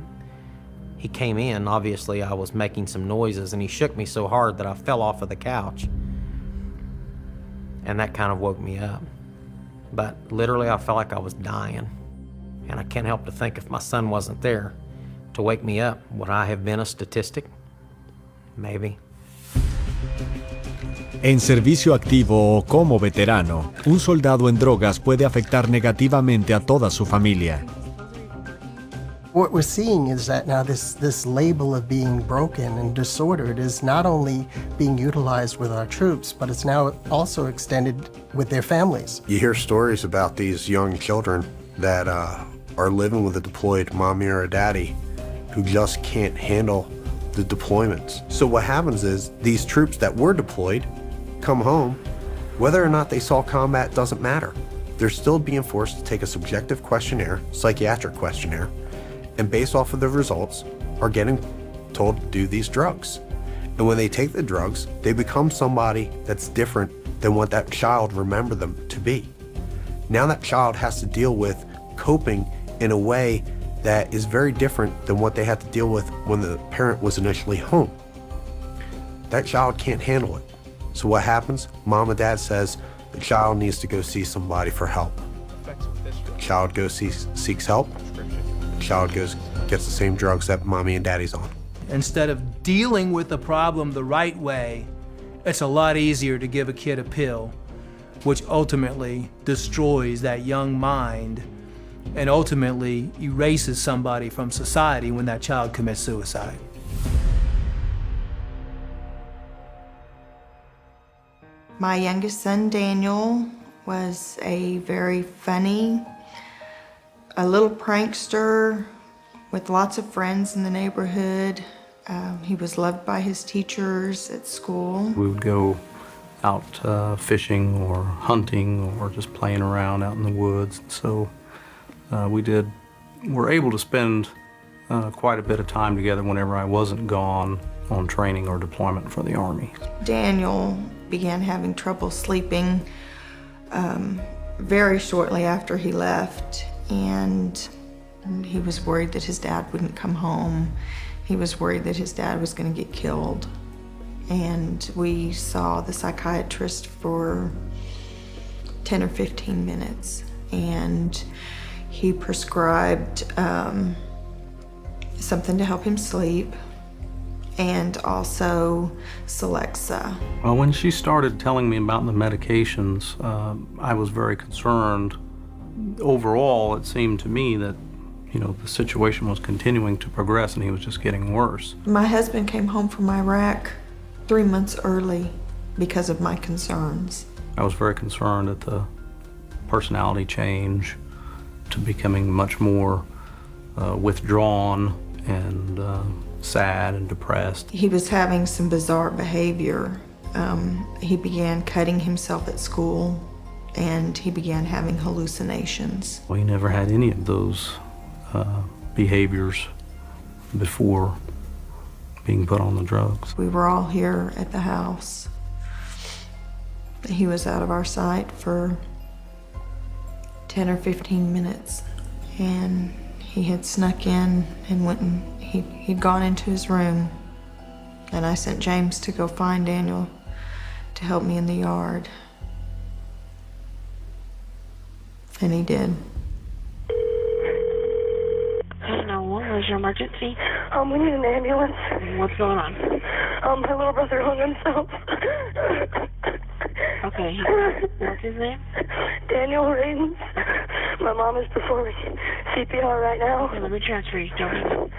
He came in, obviously I was making some noises, and he shook me so hard that I fell off of the couch. And that kind of woke me up. But literally I felt like I was dying. And I can't help to think if my son wasn't there to wake me up, would I have been a statistic? Maybe. En servicio activo o como veterano, un soldado en drogas puede afectar negativamente a toda su familia. What we're seeing is that now this label of being broken and disordered is not only being utilized with our troops, but it's now also extended with their families. You hear stories about these young children that are living with a deployed mommy or a daddy who just can't handle the deployments. So what happens is these troops that were deployed come home, whether or not they saw combat doesn't matter. They're still being forced to take a subjective questionnaire, psychiatric questionnaire, and based off of the results are getting told to do these drugs. And when they take the drugs, they become somebody that's different than what that child remembered them to be. Now that child has to deal with coping in a way that is very different than what they had to deal with when the parent was initially home. That child can't handle it. So what happens? Mom and dad says the child needs to go see somebody for help. The child goes seeks help. The child gets the same drugs that mommy and daddy's on. Instead of dealing with the problem the right way, it's a lot easier to give a kid a pill, which ultimately destroys that young mind and ultimately erases somebody from society when that child commits suicide. My youngest son, Daniel, was a very funny, a little prankster with lots of friends in the neighborhood. He was loved by his teachers at school. We would go out fishing or hunting or just playing around out in the woods. So we're able to spend quite a bit of time together whenever I wasn't gone on training or deployment for the Army. Daniel began having trouble sleeping very shortly after he left, and he was worried that his dad wouldn't come home. He was worried that his dad was going to get killed. And we saw the psychiatrist for 10 or 15 minutes, and he prescribed something to help him sleep, and also Celexa. Well, when she started telling me about the medications, I was very concerned. Overall, it seemed to me that, the situation was continuing to progress and he was just getting worse. My husband came home from Iraq 3 months early because of my concerns. I was very concerned at the personality change to becoming much more withdrawn and sad and depressed. He was having some bizarre behavior. He began cutting himself at school, and he began having hallucinations. We never had any of those behaviors before being put on the drugs. We were all here at the house. He was out of our sight for 10 or 15 minutes, and he had snuck in and went and he'd gone into his room, and I sent James to go find Daniel to help me in the yard. And he did. What was your emergency? We need an ambulance. What's going on? My little brother hung himself. Okay, what's his name? Daniel Radins. My mom is performing CPR right now. Okay, let me transfer you. Don't hang up.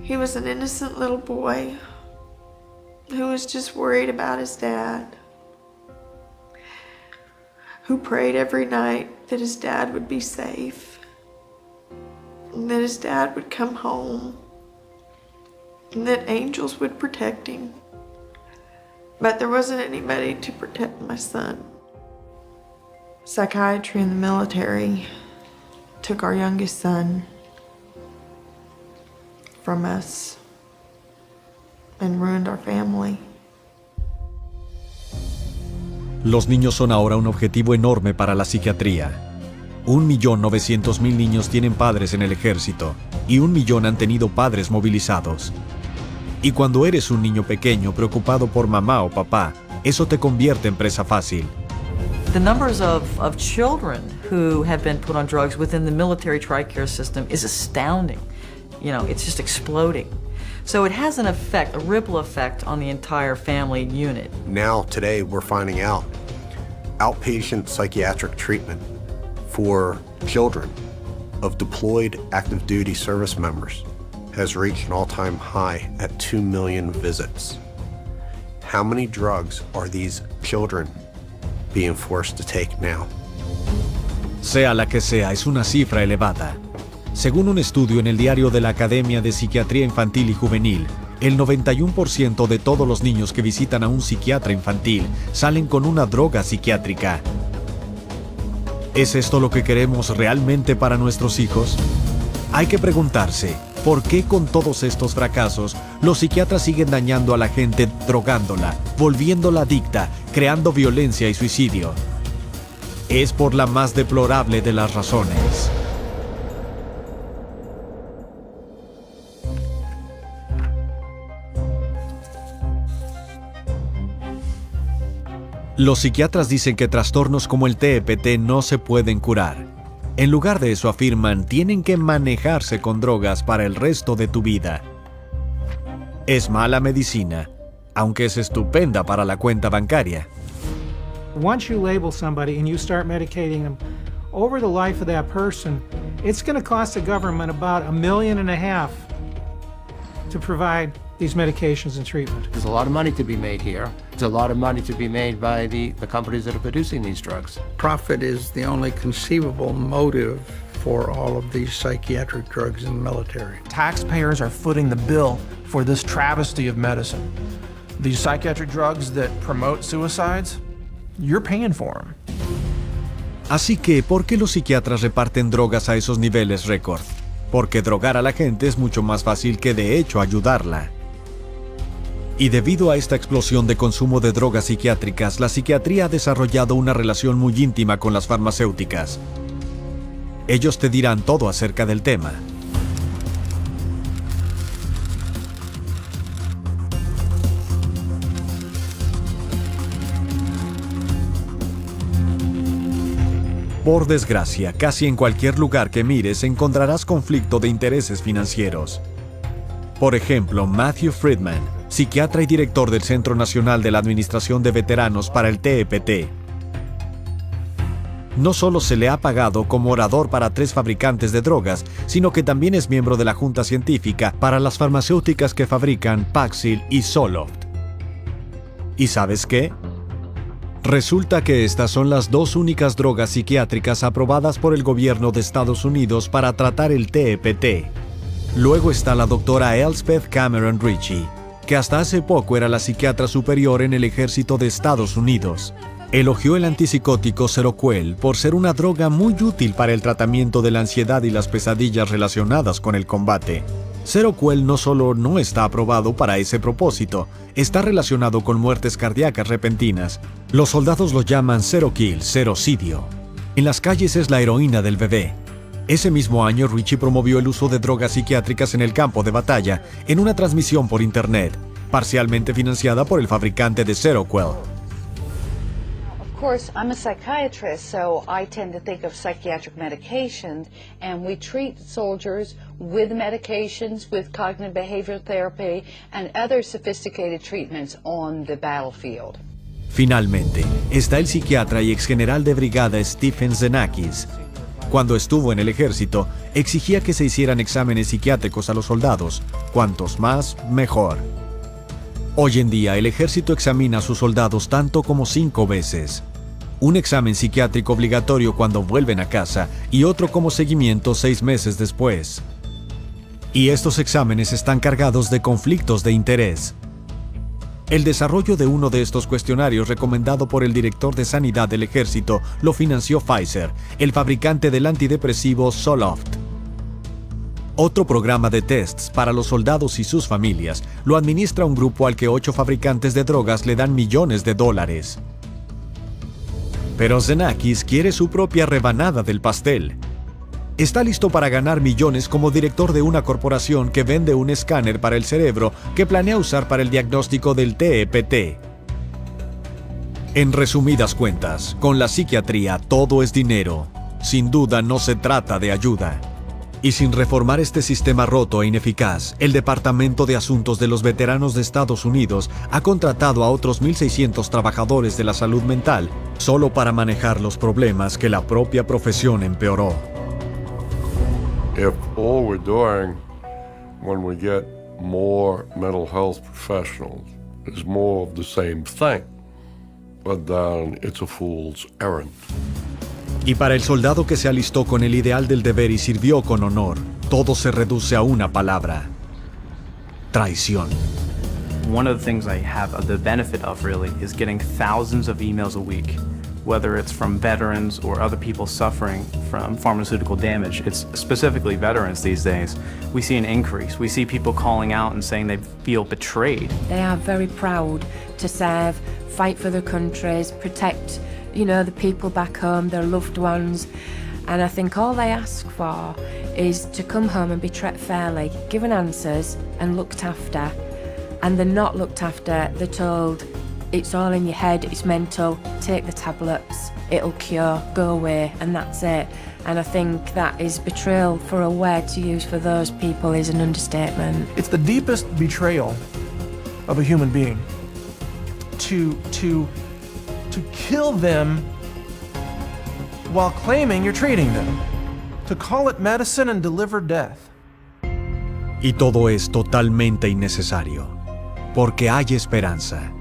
He was an innocent little boy who was just worried about his dad, who prayed every night that his dad would be safe, and that his dad would come home, and that angels would protect him. But there wasn't anybody to protect my son. Psychiatry and the military took our youngest son from us and ruined our family. Los niños son ahora un objetivo enorme para la psiquiatría. 1.900.000 niños tienen padres en el ejército y 1 millón han tenido padres movilizados. Y cuando eres un niño pequeño preocupado por mamá o papá, eso te convierte en presa fácil. The numbers of children who have been put on drugs within the military TRICARE system is astounding. You know, it's just exploding. So it has an effect, a ripple effect on the entire family unit. Now, today, we're finding out outpatient psychiatric treatment for children of deployed active duty service members has reached an all-time high at 2 million visits. How many drugs are these children being forced to take now? Sea la que sea, es una cifra elevada. Según un estudio en el diario de la Academia de Psiquiatría Infantil y Juvenil, el 91% de todos los niños que visitan a un psiquiatra infantil salen con una droga psiquiátrica. ¿Es esto lo que queremos realmente para nuestros hijos? Hay que preguntarse, ¿por qué con todos estos fracasos los psiquiatras siguen dañando a la gente, drogándola, volviéndola adicta, creando violencia y suicidio? Es por la más deplorable de las razones. Los psiquiatras dicen que trastornos como el TEPT no se pueden curar. En lugar de eso afirman, tienen que manejarse con drogas para el resto de tu vida. Es mala medicina, aunque es estupenda para la cuenta bancaria. Once you label somebody and you start medicating them, over the life of that person, it's going to cost the government about $1.5 million to provide these medications and treatment. There's a lot of money to be made here. There's a lot of money to be made by the companies that are producing these drugs. Profit is the only conceivable motive for all of these psychiatric drugs in the military. Taxpayers are footing the bill for this travesty of medicine. These psychiatric drugs that promote suicides, you're paying for them. Así que, ¿por qué los psiquiatras reparten drogas a esos niveles récord? Porque drogar a la gente es mucho más fácil que de hecho ayudarla. Y debido a esta explosión de consumo de drogas psiquiátricas, la psiquiatría ha desarrollado una relación muy íntima con las farmacéuticas. Ellos te dirán todo acerca del tema. Por desgracia, casi en cualquier lugar que mires encontrarás conflicto de intereses financieros. Por ejemplo, Matthew Friedman, psiquiatra y director del Centro Nacional de la Administración de Veteranos para el TEPT. No solo se le ha pagado como orador para 3 fabricantes de drogas, sino que también es miembro de la Junta Científica para las farmacéuticas que fabrican Paxil y Zoloft. ¿Y sabes qué? Resulta que estas son las 2 únicas drogas psiquiátricas aprobadas por el gobierno de Estados Unidos para tratar el TEPT. Luego está la doctora Elspeth Cameron Ritchie, que hasta hace poco era la psiquiatra superior en el ejército de Estados Unidos. Elogió el antipsicótico Seroquel por ser una droga muy útil para el tratamiento de la ansiedad y las pesadillas relacionadas con el combate. Seroquel no solo no está aprobado para ese propósito, está relacionado con muertes cardíacas repentinas. Los soldados lo llaman Serokill, serocidio. En las calles es la heroína del bebé. Ese mismo año, Ritchie promovió el uso de drogas psiquiátricas en el campo de batalla en una transmisión por internet, parcialmente financiada por el fabricante de Seroquel. Of course, I'm a psychiatrist, so I tend to think of psychiatric medications, and we treat soldiers with medications, with cognitive behavioral therapy, and other sophisticated treatments on the battlefield. Finalmente, está el psiquiatra y exgeneral de brigada Stephen Xenakis. Cuando estuvo en el ejército, exigía que se hicieran exámenes psiquiátricos a los soldados, cuantos más, mejor. Hoy en día, el ejército examina a sus soldados tanto como 5 veces. Un examen psiquiátrico obligatorio cuando vuelven a casa y otro como seguimiento 6 meses después. Y estos exámenes están cargados de conflictos de interés. El desarrollo de uno de estos cuestionarios recomendado por el director de Sanidad del Ejército lo financió Pfizer, el fabricante del antidepresivo Zoloft. Otro programa de tests para los soldados y sus familias lo administra un grupo al que 8 fabricantes de drogas le dan millones de dólares. Pero Xenakis quiere su propia rebanada del pastel. Está listo para ganar millones como director de una corporación que vende un escáner para el cerebro que planea usar para el diagnóstico del TEPT. En resumidas cuentas, con la psiquiatría todo es dinero. Sin duda no se trata de ayuda. Y sin reformar este sistema roto e ineficaz, el Departamento de Asuntos de los Veteranos de Estados Unidos ha contratado a otros 1.600 trabajadores de la salud mental solo para manejar los problemas que la propia profesión empeoró. If all we're doing when we get more mental health professionals is more of the same thing, but then it's a fool's errand. Y para el soldado que se alistó con el ideal del deber y sirvió con honor, todo se reduce a una palabra: traición. One of the things I have the benefit of really is getting thousands of emails a week, whether it's from veterans or other people suffering from pharmaceutical damage. It's specifically veterans these days. We see an increase. We see people calling out and saying they feel betrayed. They are very proud to serve, fight for their countries, protect, the people back home, their loved ones. And I think all they ask for is to come home and be treated fairly, given answers and looked after. And they're not looked after, they're told, it's all in your head, it's mental, take the tablets, it'll cure, go away, and that's it. And I think that is betrayal. For a word to use for those people is an understatement. It's the deepest betrayal of a human being to kill them while claiming you're treating them, to call it medicine and deliver death. Y todo es totalmente innecesario, porque hay esperanza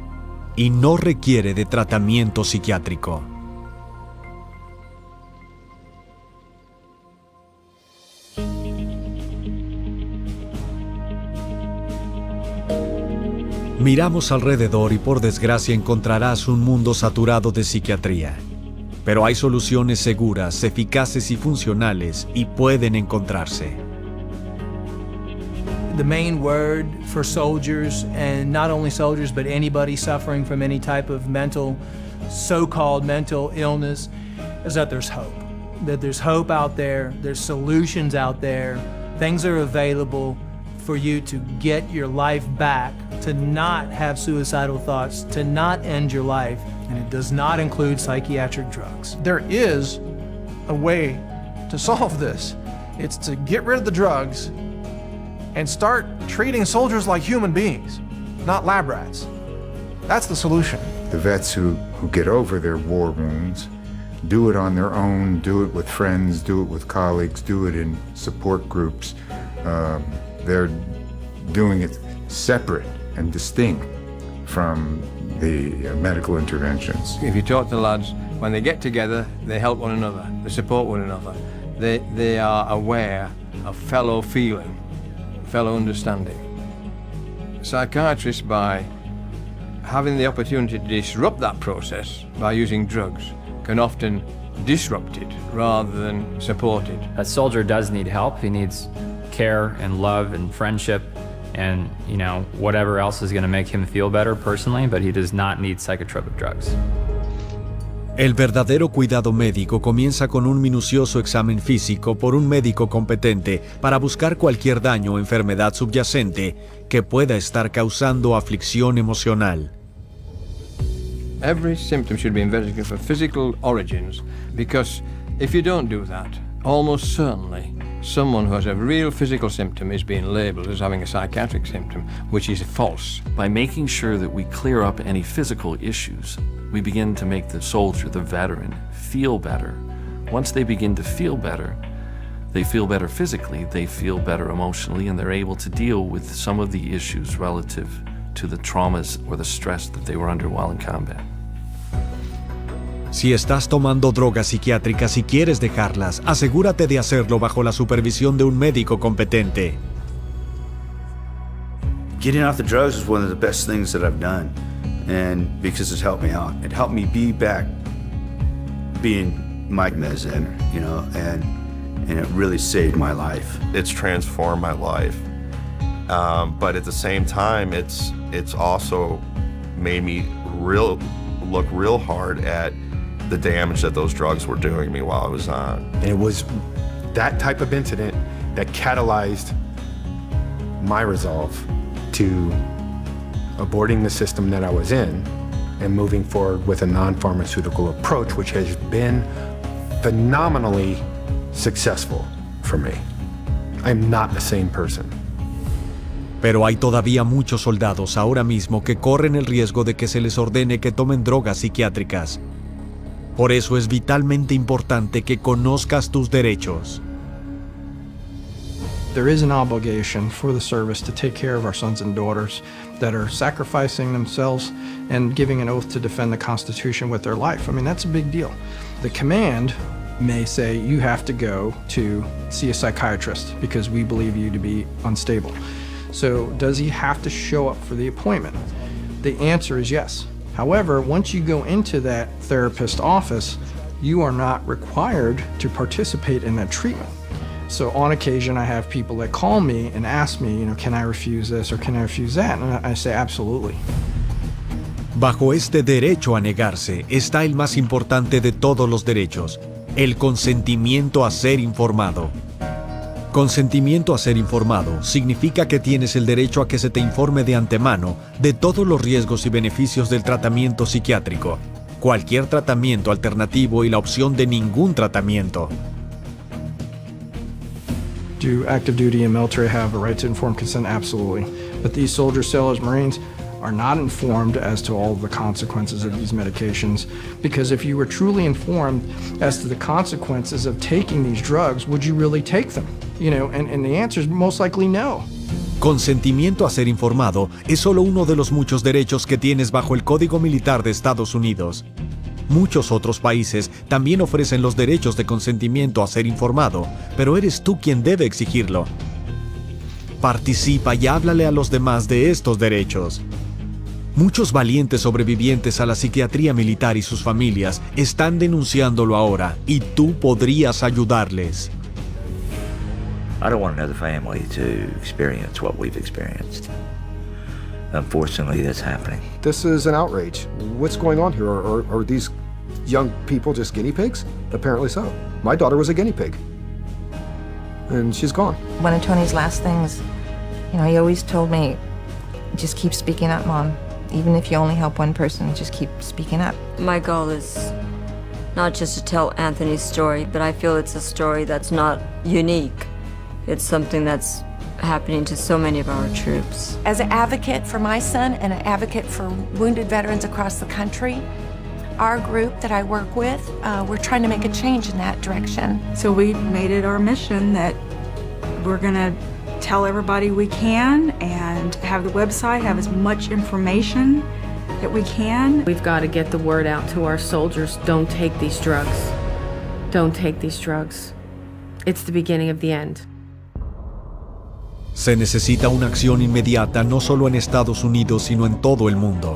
y no requiere de tratamiento psiquiátrico. Miramos alrededor y por desgracia encontrarás un mundo saturado de psiquiatría. Pero hay soluciones seguras, eficaces y funcionales y pueden encontrarse. The main word for soldiers, and not only soldiers, but anybody suffering from any type of so-called mental illness, is that there's hope. That there's hope out there, there's solutions out there, things are available for you to get your life back, to not have suicidal thoughts, to not end your life, and it does not include psychiatric drugs. There is a way to solve this. It's to get rid of the drugs and start treating soldiers like human beings, not lab rats. That's the solution. The vets who get over their war wounds do it on their own, do it with friends, do it with colleagues, do it in support groups. They're doing it separate and distinct from the medical interventions. If you talk to lads, when they get together, they help one another, they support one another. They are aware of fellow feeling, fellow understanding. Psychiatrists, by having the opportunity to disrupt that process by using drugs, can often disrupt it rather than support it. A soldier does need help. He needs care and love and friendship and, whatever else is going to make him feel better personally, but he does not need psychotropic drugs. El verdadero cuidado médico comienza con un minucioso examen físico por un médico competente para buscar cualquier daño o enfermedad subyacente que pueda estar causando aflicción emocional. Every symptom should be investigated for physical origins, because if you don't do that, almost certainly someone who has a real physical symptom is being labeled as having a psychiatric symptom, which is false. By making sure that we clear up any physical issues, we begin to make the soldier, the veteran, feel better. Once they begin to feel better, they feel better physically, they feel better emotionally, and they're able to deal with some of the issues relative to the traumas or the stress that they were under while in combat. Si estás tomando drogas psiquiátricas y quieres dejarlas, asegúrate de hacerlo bajo la supervisión de un médico competente. Getting off the drugs is one of the best things that I've done, and because it's helped me out. It helped me be back being Mike Mezin, and it really saved my life. It's transformed my life, but at the same time, it's also made me look real hard at the damage that those drugs were doing me while I was on. And it was that type of incident that catalyzed my resolve to aborting the system that I was in and moving forward with a non-pharmaceutical approach, which has been phenomenally successful for me. I'm not the same person. Pero hay todavía muchos soldados ahora mismo que corren el riesgo de que se les ordene que tomen drogas psiquiátricas. Por eso es vitalmente importante que conozcas tus derechos. There is an obligation for the service to take care of our sons and daughters that are sacrificing themselves and giving an oath to defend the Constitution with their life. I mean, that's a big deal. The command may say you have to go to see a psychiatrist because we believe you to be unstable. So does he have to show up for the appointment? The answer is yes. However, once you go into that therapist's office, you are not required to participate in that treatment. So on occasion, I have people that call me and ask me, can I refuse this or can I refuse that? And I say, absolutely. Bajo este derecho a negarse está el más importante de todos los derechos, el consentimiento a ser informado. Consentimiento a ser informado significa que tienes el derecho a que se te informe de antemano de todos los riesgos y beneficios del tratamiento psiquiátrico, cualquier tratamiento alternativo y la opción de ningún tratamiento. Do active duty and military have a right to informed consent? Absolutely. But these soldiers, sailors, Marines are not informed as to all of the consequences of these medications, because if you were truly informed as to the consequences of taking these drugs, would you really take them? And the answer is most likely no. Consentimiento a ser informado es solo uno de los muchos derechos que tienes bajo el Código Militar de Estados Unidos. Muchos otros países también ofrecen los derechos de consentimiento a ser informado, pero eres tú quien debe exigirlo. Participa y háblale a los demás de estos derechos. Muchos valientes sobrevivientes a la psiquiatría militar y sus familias están denunciándolo ahora, y tú podrías ayudarles. I don't want another family to experience what we've experienced. Unfortunately, that's happening. This is an outrage. What's going on here? Are these young people just guinea pigs? Apparently so. My daughter was a guinea pig. And she's gone. One of Tony's last things, he always told me, just keep speaking up, Mom. Even if you only help one person, just keep speaking up. My goal is not just to tell Anthony's story, but I feel it's a story that's not unique. It's something that's happening to so many of our troops. As an advocate for my son and an advocate for wounded veterans across the country, our group that I work with, we're trying to make a change in that direction. So we made it our mission that we're gonna tell everybody we can and have the website have as much information that we can. We've got to get the word out to our soldiers. Don't take these drugs. Don't take these drugs. It's the beginning of the end. Se necesita una acción inmediata no solo en Estados Unidos, sino en todo el mundo.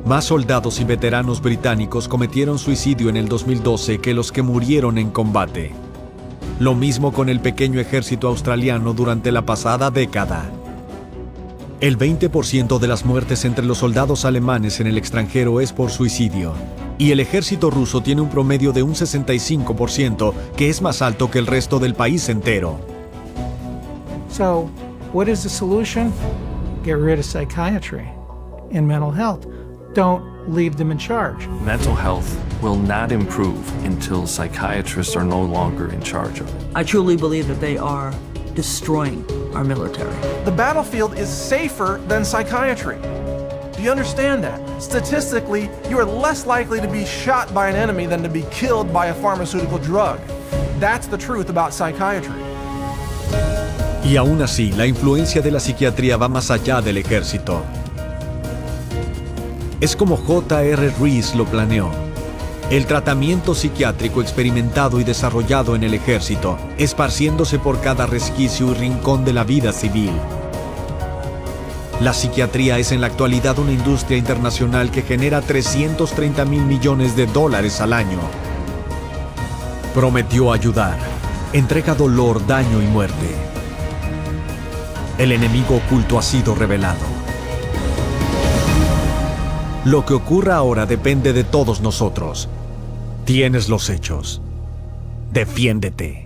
Más soldados y veteranos británicos cometieron suicidio en el 2012 que los que murieron en combate. Lo mismo con el pequeño ejército australiano durante la pasada década. El 20% de las muertes entre los soldados alemanes en el extranjero es por suicidio, y el ejército ruso tiene un promedio de un 65%, que es más alto que el resto del país entero. So, what is the solution? Get rid of psychiatry and mental health. Don't leave them in charge. Mental health will not improve until psychiatrists are no longer in charge of it. I truly believe that they are destroying our military. The battlefield is safer than psychiatry. Do you understand that? Statistically, you are less likely to be shot by an enemy than to be killed by a pharmaceutical drug. That's the truth about psychiatry. Y aún así, la influencia de la psiquiatría va más allá del ejército. Es como J.R. Rees lo planeó. El tratamiento psiquiátrico experimentado y desarrollado en el ejército, esparciéndose por cada resquicio y rincón de la vida civil. La psiquiatría es en la actualidad una industria internacional que genera $330 mil millones al año. Prometió ayudar. Entrega dolor, daño y muerte. El enemigo oculto ha sido revelado. Lo que ocurra ahora depende de todos nosotros. Tienes los hechos. Defiéndete.